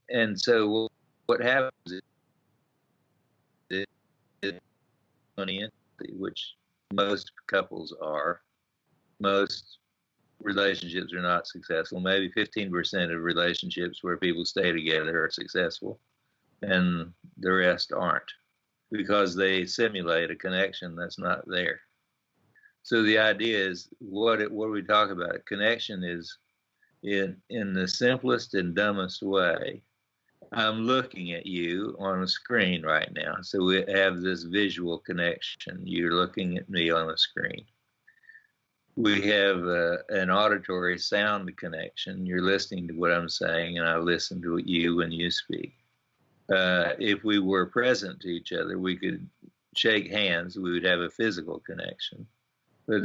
And so what happens is intimacy, which most couples are, most relationships are not successful. Maybe 15% of relationships where people stay together are successful, and the rest aren't, because they simulate a connection that's not there. So the idea is, what we talk about, connection is, in the simplest and dumbest way, I'm looking at you on a screen right now. So we have this visual connection. You're looking at me on a screen. We have an auditory sound connection. You're listening to what I'm saying, and I listen to you when you speak. If we were present to each other, we could shake hands. We would have a physical connection. But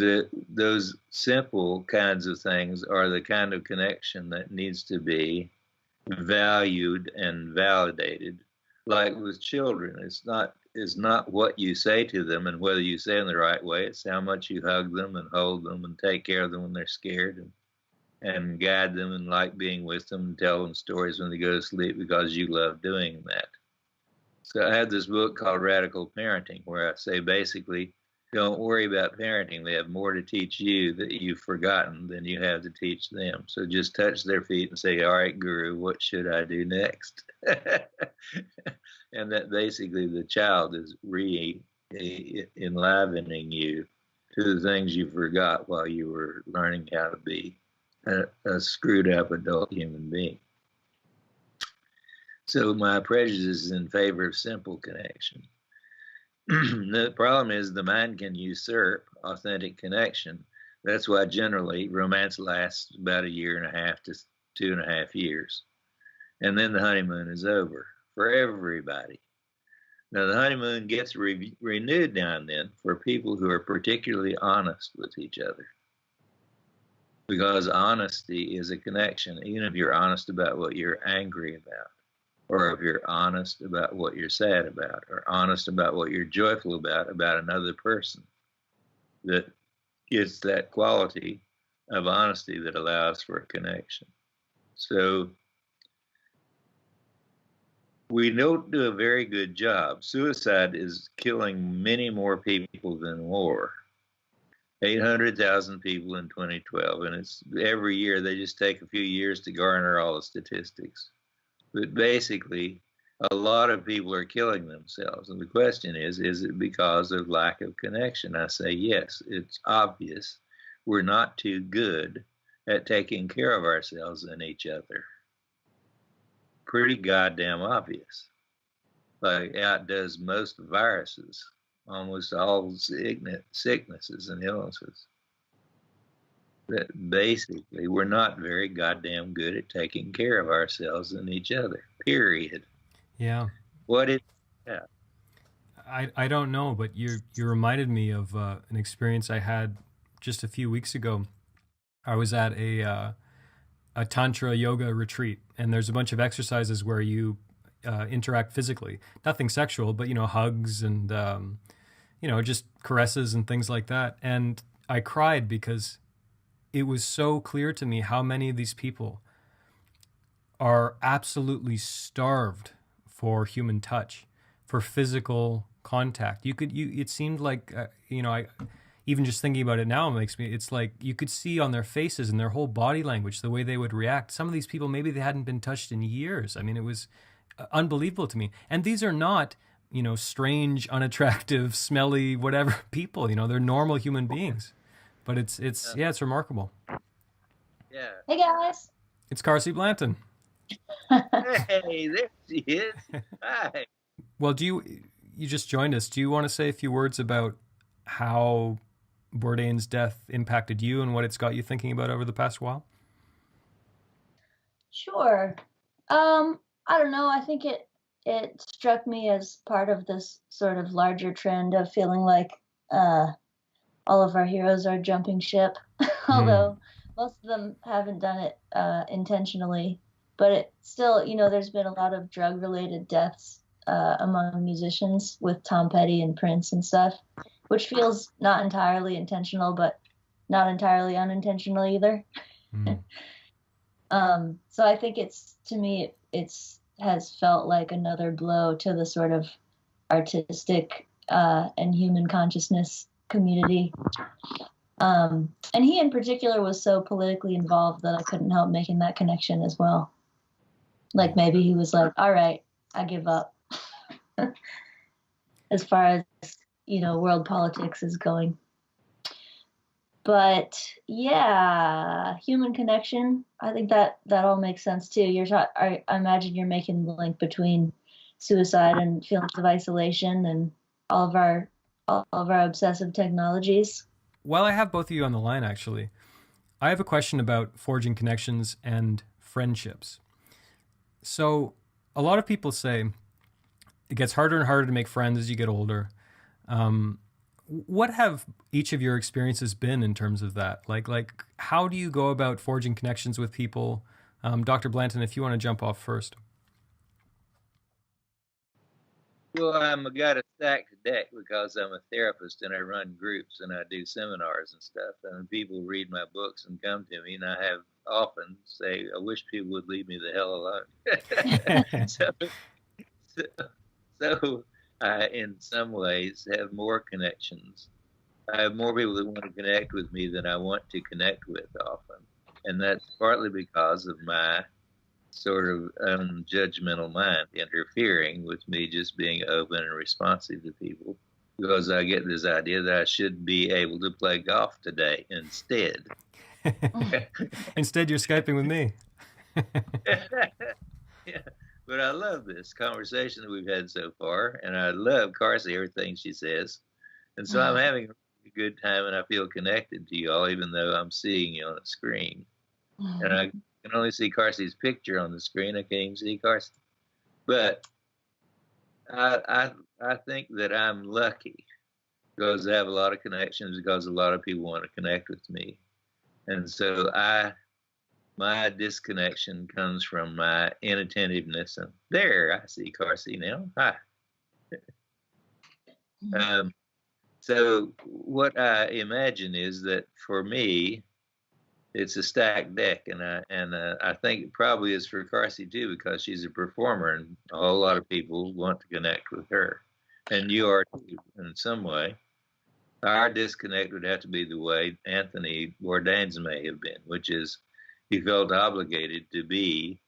those simple kinds of things are the kind of connection that needs to be valued and validated. Like with children, it's not what you say to them and whether you say it in the right way. It's how much you hug them and hold them and take care of them when they're scared, and guide them and like being with them and tell them stories when they go to sleep because you love doing that. So I have this book called Radical Parenting, where I say basically, don't worry about parenting. They have more to teach you that you've forgotten than you have to teach them. So just touch their feet and say, all right, Guru, what should I do next? And that basically the child is enlivening you to the things you forgot while you were learning how to be a screwed up adult human being. So my prejudice is in favor of simple connection. The problem is the mind can usurp authentic connection. That's why generally romance lasts about 1.5 to 2.5 years. And then the honeymoon is over for everybody. Now the honeymoon gets renewed now and then for people who are particularly honest with each other. Because honesty is a connection, even if you're honest about what you're angry about, or if you're honest about what you're sad about, or honest about what you're joyful about another person. That it's that quality of honesty that allows for a connection. So we don't do a very good job. Suicide is killing many more people than war. 800,000 people in 2012, and it's every year. They just take a few years to garner all the statistics. But basically, a lot of people are killing themselves. And the question is it because of lack of connection? I say, yes, it's obvious. We're not too good at taking care of ourselves and each other. Pretty goddamn obvious. Like outdoes most viruses, almost all sicknesses and illnesses. That basically we're not very goddamn good at taking care of ourselves and each other, period. Yeah. What is that? I don't know, but you reminded me of an experience I had just a few weeks ago. I was at a Tantra yoga retreat, and there's a bunch of exercises where you interact physically. Nothing sexual, but, hugs and, just caresses and things like that. And I cried because it was so clear to me how many of these people are absolutely starved for human touch, for physical contact. It seemed like, even just thinking about it now it's like you could see on their faces and their whole body language, the way they would react. Some of these people, maybe they hadn't been touched in years. I mean, it was unbelievable to me. And these are not, strange, unattractive, smelly, whatever people, they're normal human beings. But it's remarkable. Yeah. Hey guys. It's Carsie Blanton. Hey, there she is. Hi. Well, you just joined us. Do you want to say a few words about how Bourdain's death impacted you and what it's got you thinking about over the past while? Sure. I don't know. I think it struck me as part of this sort of larger trend of feeling like all of our heroes are jumping ship, although most of them haven't done it intentionally. But it still, there's been a lot of drug-related deaths among musicians with Tom Petty and Prince and stuff, which feels not entirely intentional, but not entirely unintentional either. So I think to me, it has felt like another blow to the sort of artistic and human consciousness community. And he in particular was so politically involved that I couldn't help making that connection as well. Like maybe he was like, all right, I give up as far as, world politics is going. But yeah, human connection, I think that all makes sense too. I imagine you're making the link between suicide and feelings of isolation and all of our obsessive technologies. Well, I have both of you on the line, actually. I have a question about forging connections and friendships. So a lot of people say it gets harder and harder to make friends as you get older. What have each of your experiences been in terms of that? Like how do you go about forging connections with people? Dr. Blanton, if you want to jump off first. Well, I'm got a stacked deck because I'm a therapist and I run groups and I do seminars and stuff. And people read my books and come to me, and I have often say, I wish people would leave me the hell alone. So I, in some ways, have more connections. I have more people that want to connect with me than I want to connect with often. And that's partly because of my sort of unjudgmental mind interfering with me just being open and responsive to people, because I get this idea that I should be able to play golf today instead. Instead, you're Skyping with me. Yeah, but I love this conversation that we've had so far, and I love Carsie, everything she says. And so I'm having a good time, and I feel connected to you all, even though I'm seeing you on a screen. And I can only see Carsie's picture on the screen. I can't even see Carsie. But I think that I'm lucky because I have a lot of connections, because a lot of people want to connect with me. And so my disconnection comes from my inattentiveness. And there, I see Carsie now. Hi. So what I imagine is that for me, it's a stacked deck, and I think it probably is for Carsie too, because she's a performer, and a whole lot of people want to connect with her, and you are too, in some way. Our disconnect would have to be the way Anthony Bourdain's may have been, which is he felt obligated to be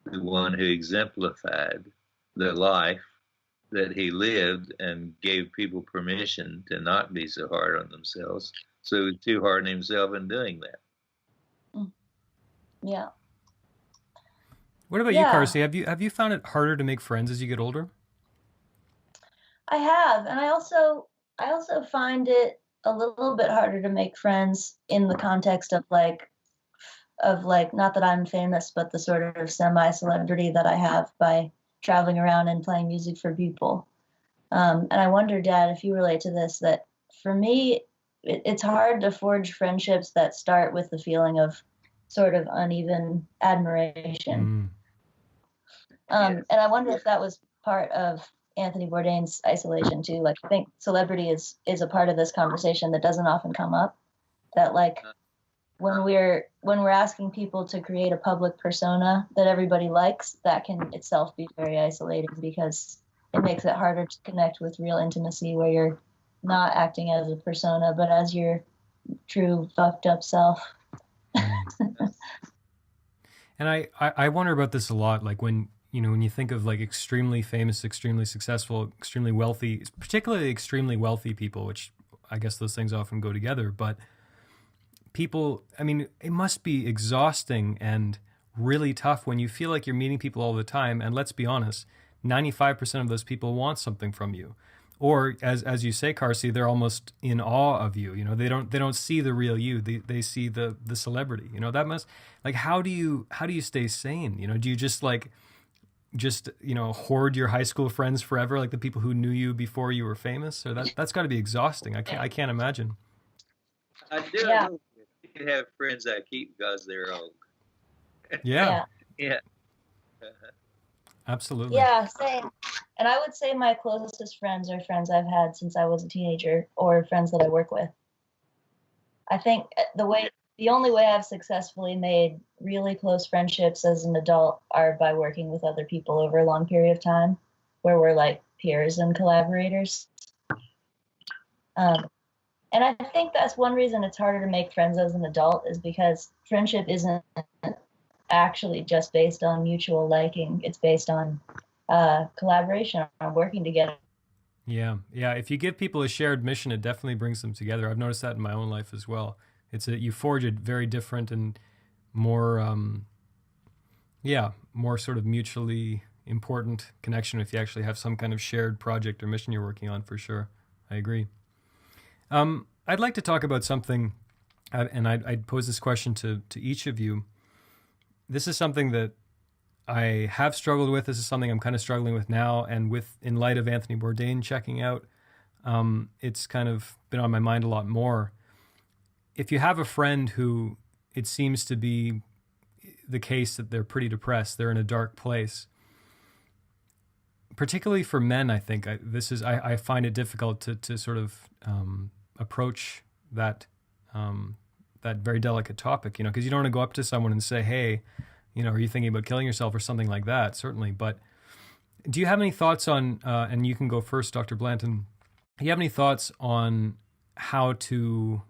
the one who exemplified the life that he lived and gave people permission to not be so hard on themselves. So he was too hard on himself in doing that. Yeah. What about you, Carsie? Have you found it harder to make friends as you get older? I have, and I also find it a little bit harder to make friends in the context of like not that I'm famous, but the sort of semi-celebrity that I have by traveling around and playing music for people. And I wonder, Dad, if you relate to this, that for me, it's hard to forge friendships that start with the feeling of sort of uneven admiration. And I wonder if that was part of Anthony Bourdain's isolation too. Like, I think celebrity is a part of this conversation that doesn't often come up. That like when we're asking people to create a public persona that everybody likes, that can itself be very isolating, because it makes it harder to connect with real intimacy where you're not acting as a persona, but as your true fucked up self. And I wonder about this a lot. Like when you think of like extremely famous, extremely successful, extremely wealthy, particularly extremely wealthy people, which I guess those things often go together, but people, I mean, it must be exhausting and really tough when you feel like you're meeting people all the time. And let's be honest, 95% of those people want something from you. Or as you say, Carsie, they're almost in awe of you. You know, they don't see the real you. They see the celebrity. You know, that must, like, how do you stay sane? You know, do you just hoard your high school friends forever, like the people who knew you before you were famous? Or that's got to be exhausting. I can't imagine. I do. Yeah. You have friends I keep because they're old. Yeah. Yeah. Absolutely. Yeah, same. And I would say my closest friends are friends I've had since I was a teenager, or friends that I work with. I think the only way I've successfully made really close friendships as an adult are by working with other people over a long period of time, where we're like peers and collaborators. And I think that's one reason it's harder to make friends as an adult, is because friendship isn't actually just based on mutual liking. It's based on collaboration, on working together. Yeah. If you give people a shared mission, it definitely brings them together. I've noticed that in my own life as well. You forge a very different and more, more sort of mutually important connection if you actually have some kind of shared project or mission you're working on, for sure. I agree. I'd like to talk about something, and I'd pose this question to each of you. This is something that I have struggled with. This is something I'm kind of struggling with now, and in light of Anthony Bourdain checking out, it's kind of been on my mind a lot more. If you have a friend who it seems to be the case that they're pretty depressed, they're in a dark place, particularly for men, I think I find it difficult to sort of approach that very delicate topic, because you don't want to go up to someone and say, hey, are you thinking about killing yourself or something like that? Certainly. But do you have any thoughts on, and you can go first, Dr. Blanton, do you have any thoughts on how to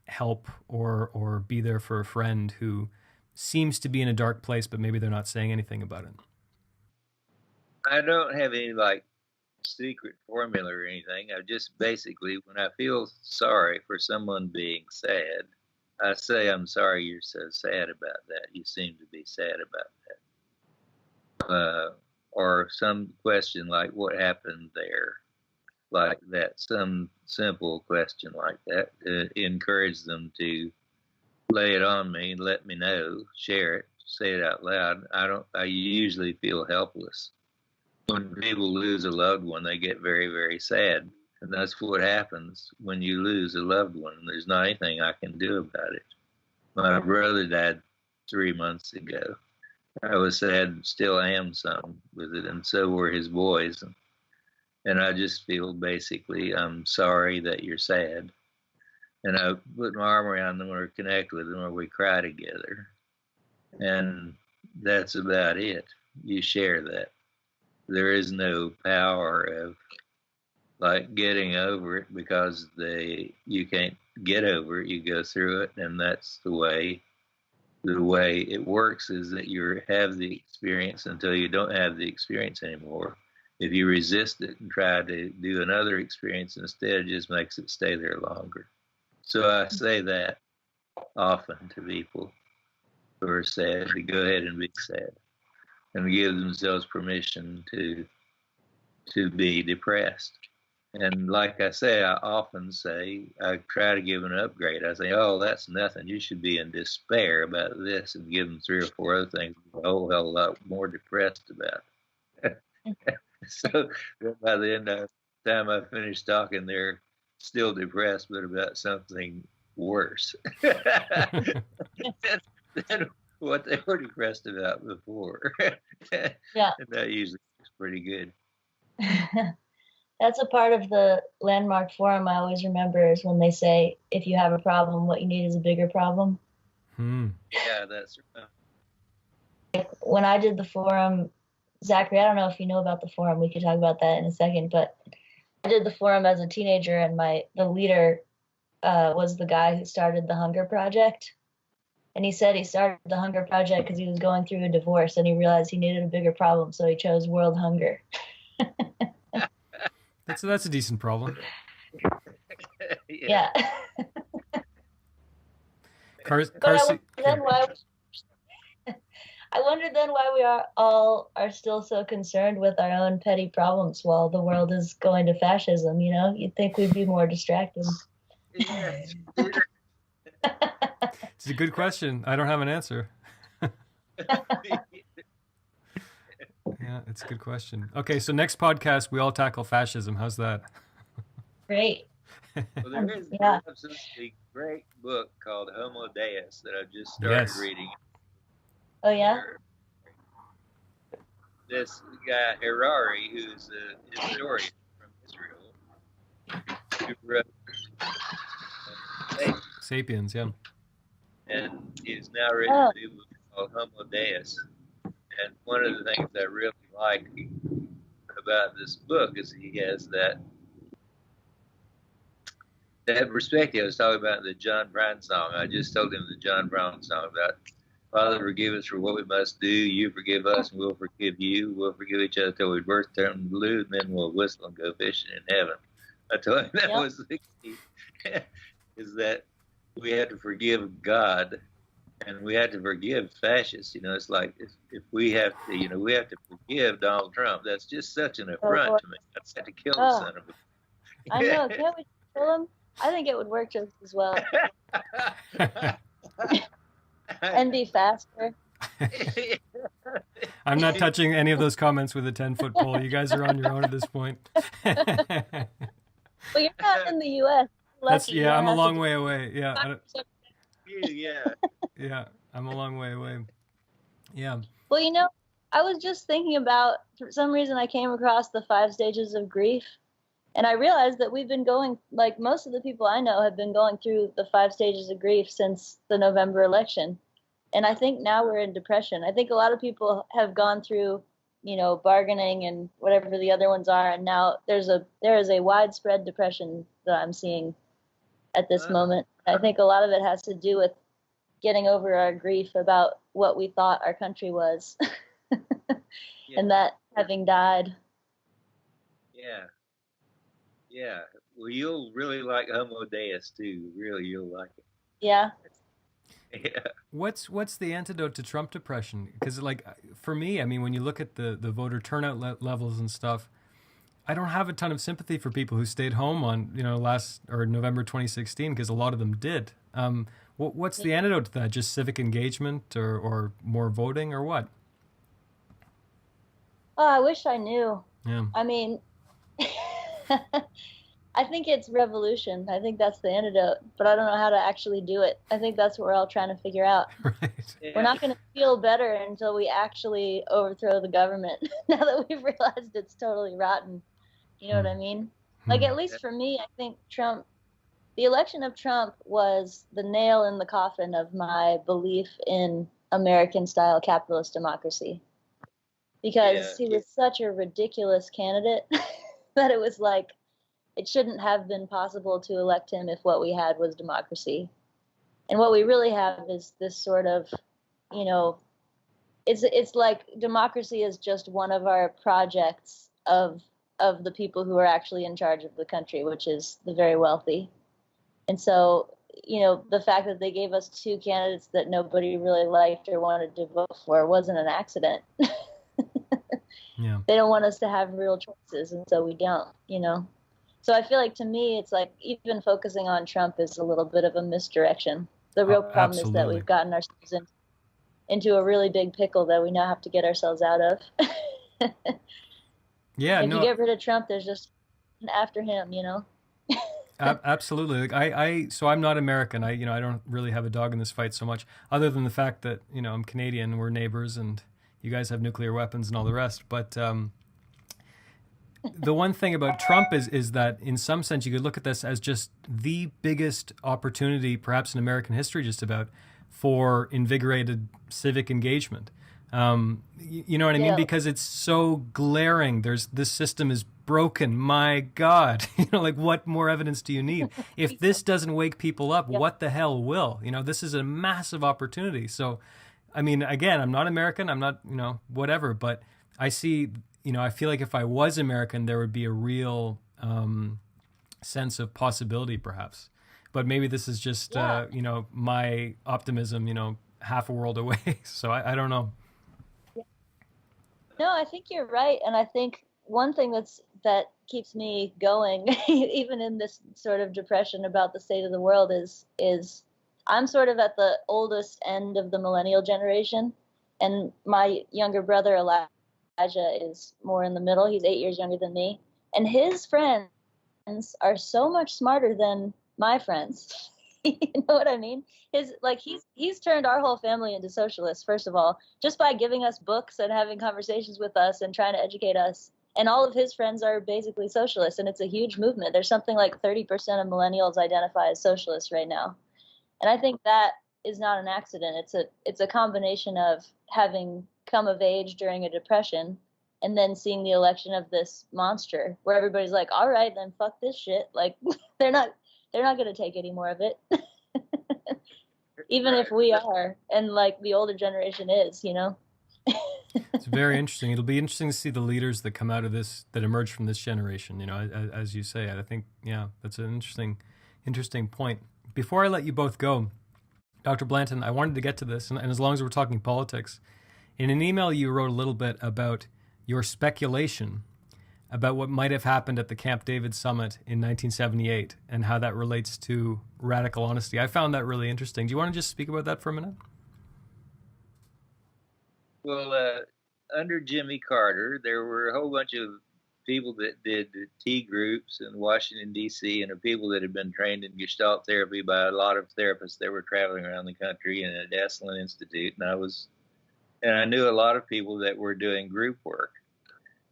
help or be there for a friend who seems to be in a dark place, but maybe they're not saying anything about it? I don't have any secret formula or anything. I just basically, when I feel sorry for someone being sad, I say, I'm sorry you're so sad about that. You seem to be sad about that. Or some question like, what happened there? Like that, some simple question like that, encourage them to lay it on me and let me know, share it, say it out loud. I usually feel helpless. When people lose a loved one, they get very, very sad. And that's what happens when you lose a loved one. There's not anything I can do about it. My brother died 3 months ago. I was sad, still am some with it, and so were his boys. And I just feel basically, I'm sorry that you're sad. And I put my arm around them or connect with them or we cry together. And that's about it. You share that. There is no power of getting over it because you can't get over it. You go through it, and that's the way it works, is that you have the experience until you don't have the experience anymore. If you resist it and try to do another experience instead, it just makes it stay there longer. So I say that often to people who are sad, to go ahead and be sad and give themselves permission to be depressed. And like I say, I often say, I try to give an upgrade. I say, oh, that's nothing. You should be in despair about this, and give them 3 or 4 other things a whole hell of a lot more depressed about. So by the end of the time I finish talking, they're still depressed, but about something worse than what they were depressed about before. Yeah. And that usually is pretty good. That's a part of the Landmark Forum I always remember, is when they say, if you have a problem, what you need is a bigger problem. Yeah, that's right. When I did the forum, Zachary, I don't know if you know about the forum. We could talk about that in a second. But I did the forum as a teenager, and the leader was the guy who started the Hunger Project. And he said he started the Hunger Project because he was going through a divorce, and he realized he needed a bigger problem, so he chose world hunger. That's a decent problem. Yeah. Carsie. I wonder then why we are still so concerned with our own petty problems while the world is going to fascism. You'd think we'd be more distracted. Yeah. It's a good question. I don't have an answer. Yeah, it's a good question. Okay, so next podcast, we all tackle fascism. How's that? Great. Well, there is an absolutely great book called Homo Deus that I've just started reading. Oh, yeah? This guy, Harari, who's a historian from Israel, who wrote Sapiens, yeah. And he's now written a new book called Homo Deus. And one of the things I really like about this book is he has that that perspective I was talking about in the John Brown song. I just told him the John Brown song about Father, forgive us for what we must do. You forgive us, and we'll forgive you. We'll forgive each other till we burst down blue, and then we'll whistle and go fishing in heaven. I told him that was the key, is that we had to forgive God, and we had to forgive fascists. It's like if we have to, we have to forgive Donald Trump. That's just such an affront to me. I just had to kill the son of a. I know. Can't we kill him? I think it would work just as well. And be faster. I'm not touching any of those comments with a 10-foot pole. You guys are on your own at this point. Well, you're not in the U.S. I'm a long way away. Yeah. Yeah, I'm a long way away. Yeah. Well, I was just thinking about, for some reason I came across the 5 stages of grief. And I realized that we've been going, like most of the people I know have been going through the 5 stages of grief since the November election. And I think now we're in depression. I think a lot of people have gone through, bargaining and whatever the other ones are. And now there is a widespread depression that I'm seeing at this moment. I think a lot of it has to do with getting over our grief about what we thought our country was and that having died. Yeah. Well, you'll really like Homo Deus too. Really, you'll like it. Yeah. Yeah. What's the antidote to Trump depression? Because for me, I mean, when you look at the voter turnout levels and stuff, I don't have a ton of sympathy for people who stayed home on November 2016, because a lot of them did. What's the antidote to that? Just civic engagement or more voting or what? Oh, I wish I knew. Yeah. I mean, I think it's revolution. I think that's the antidote, but I don't know how to actually do it. I think that's what we're all trying to figure out. Right. Yeah. We're not going to feel better until we actually overthrow the government, now that we've realized it's totally rotten. You know what I mean? Like, at least for me, I think the election of Trump was the nail in the coffin of my belief in American-style capitalist democracy. Because he was such a ridiculous candidate that it was like, it shouldn't have been possible to elect him if what we had was democracy. And what we really have is this sort of, it's like democracy is just one of our projects of the people who are actually in charge of the country, which is the very wealthy. And so, the fact that they gave us 2 candidates that nobody really liked or wanted to vote for wasn't an accident. Yeah. They don't want us to have real choices, and so we don't, So I feel like, to me, it's like even focusing on Trump is a little bit of a misdirection. The real problem is that we've gotten ourselves into a really big pickle that we now have to get ourselves out of. Yeah, if you get rid of Trump, there's just after him, Absolutely. So I'm not American. I don't really have a dog in this fight so much, other than the fact that, I'm Canadian, we're neighbors, and you guys have nuclear weapons and all the rest. But the one thing about Trump is that in some sense you could look at this as just the biggest opportunity, perhaps in American history, just about, for invigorated civic engagement. You know what I mean? Because it's so glaring. This system is broken. My God, what more evidence do you need? If this doesn't wake people up, what the hell will? This is a massive opportunity. So, I mean, again, I'm not American. I'm not, whatever. But I see, I feel like if I was American, there would be a real sense of possibility, perhaps. But maybe this is just, my optimism, half a world away. So I don't know. No, I think you're right. And I think one thing that keeps me going, even in this sort of depression about the state of the world, is I'm sort of at the oldest end of the millennial generation. And my younger brother, Elijah, is more in the middle. He's 8 years younger than me. And his friends are so much smarter than my friends. You know what I mean? He's turned our whole family into socialists, first of all, just by giving us books and having conversations with us and trying to educate us. And all of his friends are basically socialists, and it's a huge movement. There's something like 30% of millennials identify as socialists right now. And I think that is not an accident. It's a combination of having come of age during a depression and then seeing the election of this monster where everybody's like, all right, then fuck this shit. Like, they're not they're not going to take any more of it. Even if we are, and like the older generation is, you know. It's very interesting. It'll be interesting to see the leaders that come out of this, that emerge from this generation, you know, as you say. I think, yeah, that's an interesting point. Before I let you both go, Dr. Blanton, I wanted to get to this, and as long as we're talking politics, in an email you wrote a little bit about your speculation about what might have happened at the Camp David summit in 1978 and how that relates to radical honesty. I found that really interesting. Do you want to just speak about that for a minute? Well, under Jimmy Carter, there were a whole bunch of people that did T groups in Washington, D.C., and of people that had been trained in Gestalt therapy by a lot of therapists that were traveling around the country and at Esalen Institute. And I knew a lot of people that were doing group work.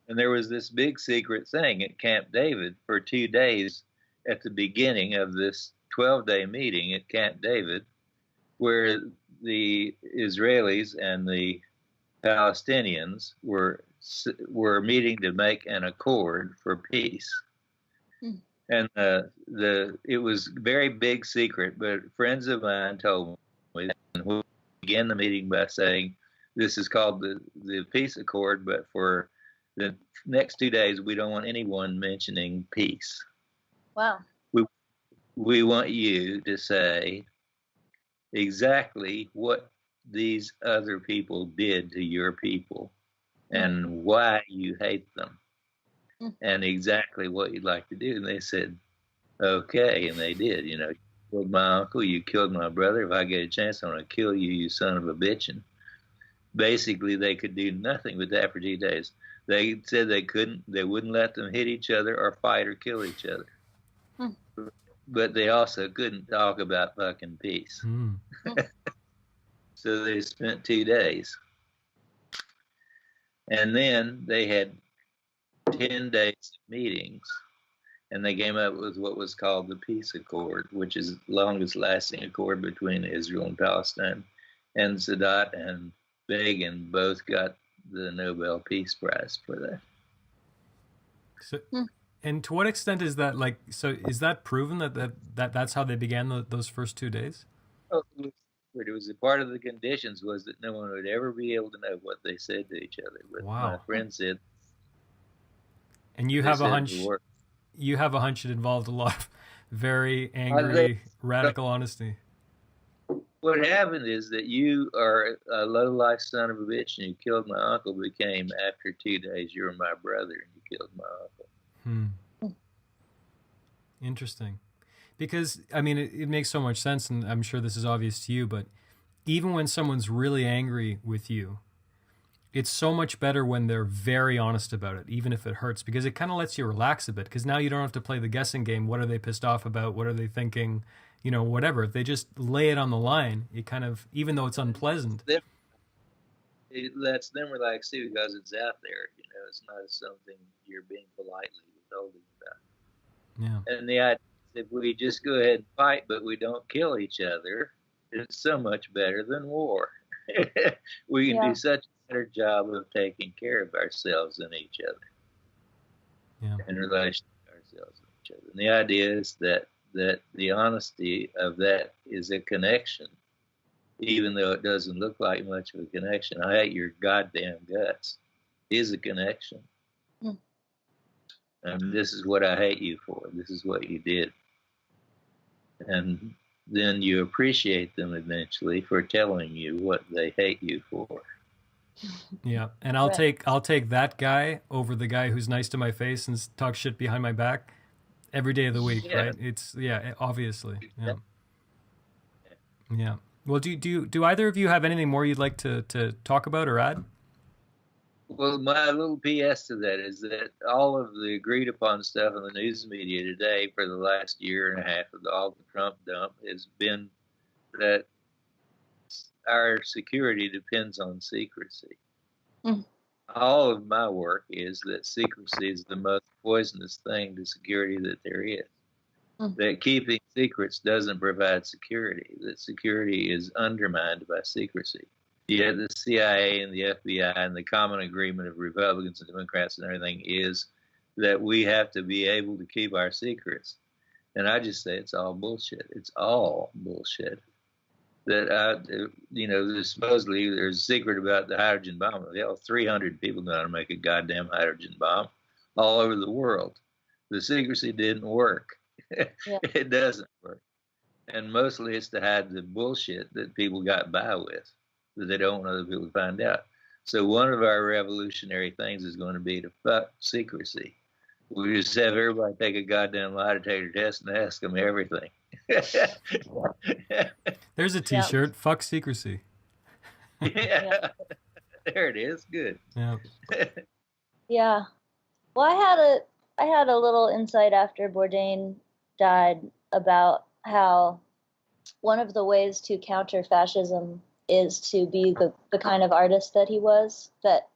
And there was this big secret thing at Camp David for 2 days at the beginning of this 12-day meeting at Camp David, where the Israelis and the Palestinians were meeting to make an accord for peace. And it was a very big secret, but friends of mine told me that, and we began the meeting by saying, this is called the peace accord, but for the next 2 days, we don't want anyone mentioning peace. Wow. We want you to say exactly what these other people did to your people and why you hate them and exactly what you'd like to do. And they said, okay. And they did. You know, you killed my uncle, you killed my brother. If I get a chance, I'm going to kill you, you son of a bitch. And basically, they could do nothing with that for 2 days. They said they wouldn't let them hit each other or fight or kill each other. But they also couldn't talk about fucking peace. So they spent 2 days. And then they had 10 days of meetings, and they came up with what was called the Peace Accord, which is the longest lasting accord between Israel and Palestine. And Sadat and Begin both got the Nobel Peace Prize for that. So, and to what extent is that is that proven that's how they began those first 2 days? Oh, it was a part of the conditions was that no one would ever be able to know what they said to each other. But wow. My friend said, and you have a hunch. You have a hunch it involved a lot of very angry, radical honesty. What happened is that you are a low-life son of a bitch, and you killed my uncle. Became after 2 days, you were my brother, and you killed my uncle. Interesting. Because, I mean, it makes so much sense, and I'm sure this is obvious to you, but even when someone's really angry with you, it's so much better when they're very honest about it, even if it hurts, because it kind of lets you relax a bit, because now you don't have to play the guessing game. What are they pissed off about? What are they thinking? You know, whatever. If they just lay it on the line, it kind of, even though it's unpleasant. It lets them relax too, because it's out there. You know, it's not something you're being politely withholding about. Yeah. And the idea is if we just go ahead and fight, but we don't kill each other, it's so much better than war. We can do such a better job of taking care of ourselves and each other. In relation to ourselves and each other. And the idea is that the honesty of that is a connection, even though it doesn't look like much of a connection. I hate your goddamn guts is a connection. And this is what I hate you for. This is what you did. And then you appreciate them eventually for telling you what they hate you for. Yeah, and I'll take that guy over the guy who's nice to my face and talks shit behind my back every day of the week, right? It's obviously. Yeah. Well, do either of you have anything more you'd like to talk about or add? Well, my little PS to that is that all of the agreed upon stuff in the news media today for the last year and a half of all the Trump dump has been that our security depends on secrecy. All of my work is that secrecy is the most poisonous thing to security that there is. That keeping secrets doesn't provide security, that security is undermined by secrecy. Yet the CIA and the FBI and the common agreement of Republicans and Democrats and everything is that we have to be able to keep our secrets. And I just say it's all bullshit. It's all bullshit. That supposedly there's a secret about the hydrogen bomb. Hell, 300 people know how to make a goddamn hydrogen bomb all over the world. The secrecy didn't work. Yeah. It doesn't work. And mostly it's to hide the bullshit that people got by with, that they don't want other people to find out. So one of our revolutionary things is going to be to fuck secrecy. We just have everybody take a goddamn lie detector test and ask them everything. There's a T-shirt. Yep. Fuck secrecy. Yeah. There it is. Good. Yeah. Yeah. Well, I had a little insight after Bourdain died about how one of the ways to counter fascism is to be the kind of artist that he was. That,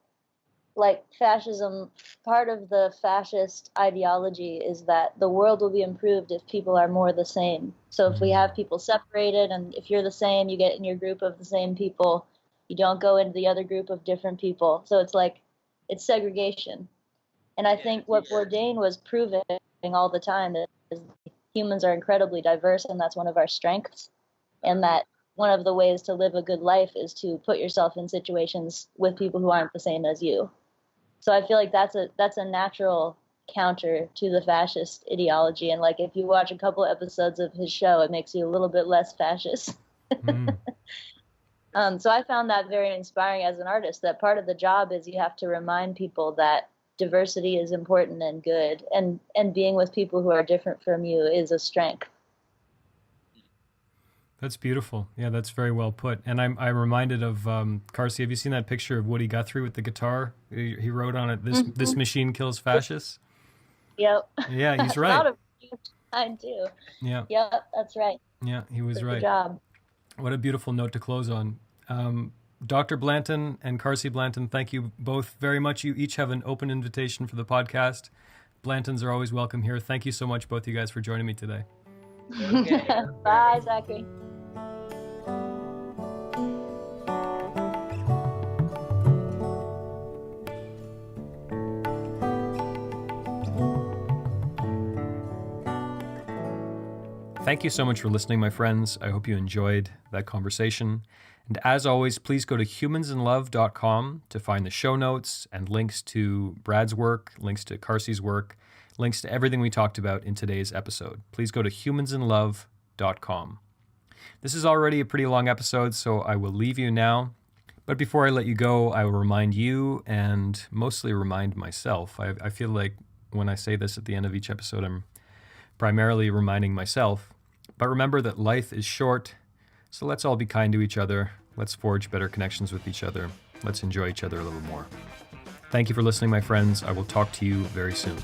like, fascism, part of the fascist ideology is that the world will be improved if people are more the same. So if we have people separated, and if you're the same, you get in your group of the same people, you don't go into the other group of different people. So it's like, it's segregation. And I think what Bourdain was proving all the time is humans are incredibly diverse, and that's one of our strengths. And that one of the ways to live a good life is to put yourself in situations with people who aren't the same as you. So I feel like that's a natural counter to the fascist ideology. And like, if you watch a couple episodes of his show, it makes you a little bit less fascist. So I found that very inspiring as an artist, that part of the job is you have to remind people that diversity is important and good, and being with people who are different from you is a strength. That's beautiful. Yeah, that's very well put. And I'm reminded of Carsie. Have you seen that picture of Woody Guthrie with the guitar? He wrote on it, "This machine kills fascists." Yep. Yeah, he's right. I do. Yeah. Yep, that's right. Yeah, he was right. Good job. What a beautiful note to close on. Dr. Blanton and Carsie Blanton, thank you both very much. You each have an open invitation for the podcast. Blantons are always welcome here. Thank you so much, both you guys, for joining me today. Okay. Bye, Zachary. Thank you so much for listening, my friends. I hope you enjoyed that conversation. And as always, please go to humansinlove.com to find the show notes and links to Brad's work, links to Carsie's work, links to everything we talked about in today's episode. Please go to humansinlove.com. This is already a pretty long episode, so I will leave you now. But before I let you go, I will remind you, and mostly remind myself. I feel like when I say this at the end of each episode, I'm primarily reminding myself. But remember that life is short, so let's all be kind to each other. Let's forge better connections with each other. Let's enjoy each other a little more. Thank you for listening, my friends. I will talk to you very soon.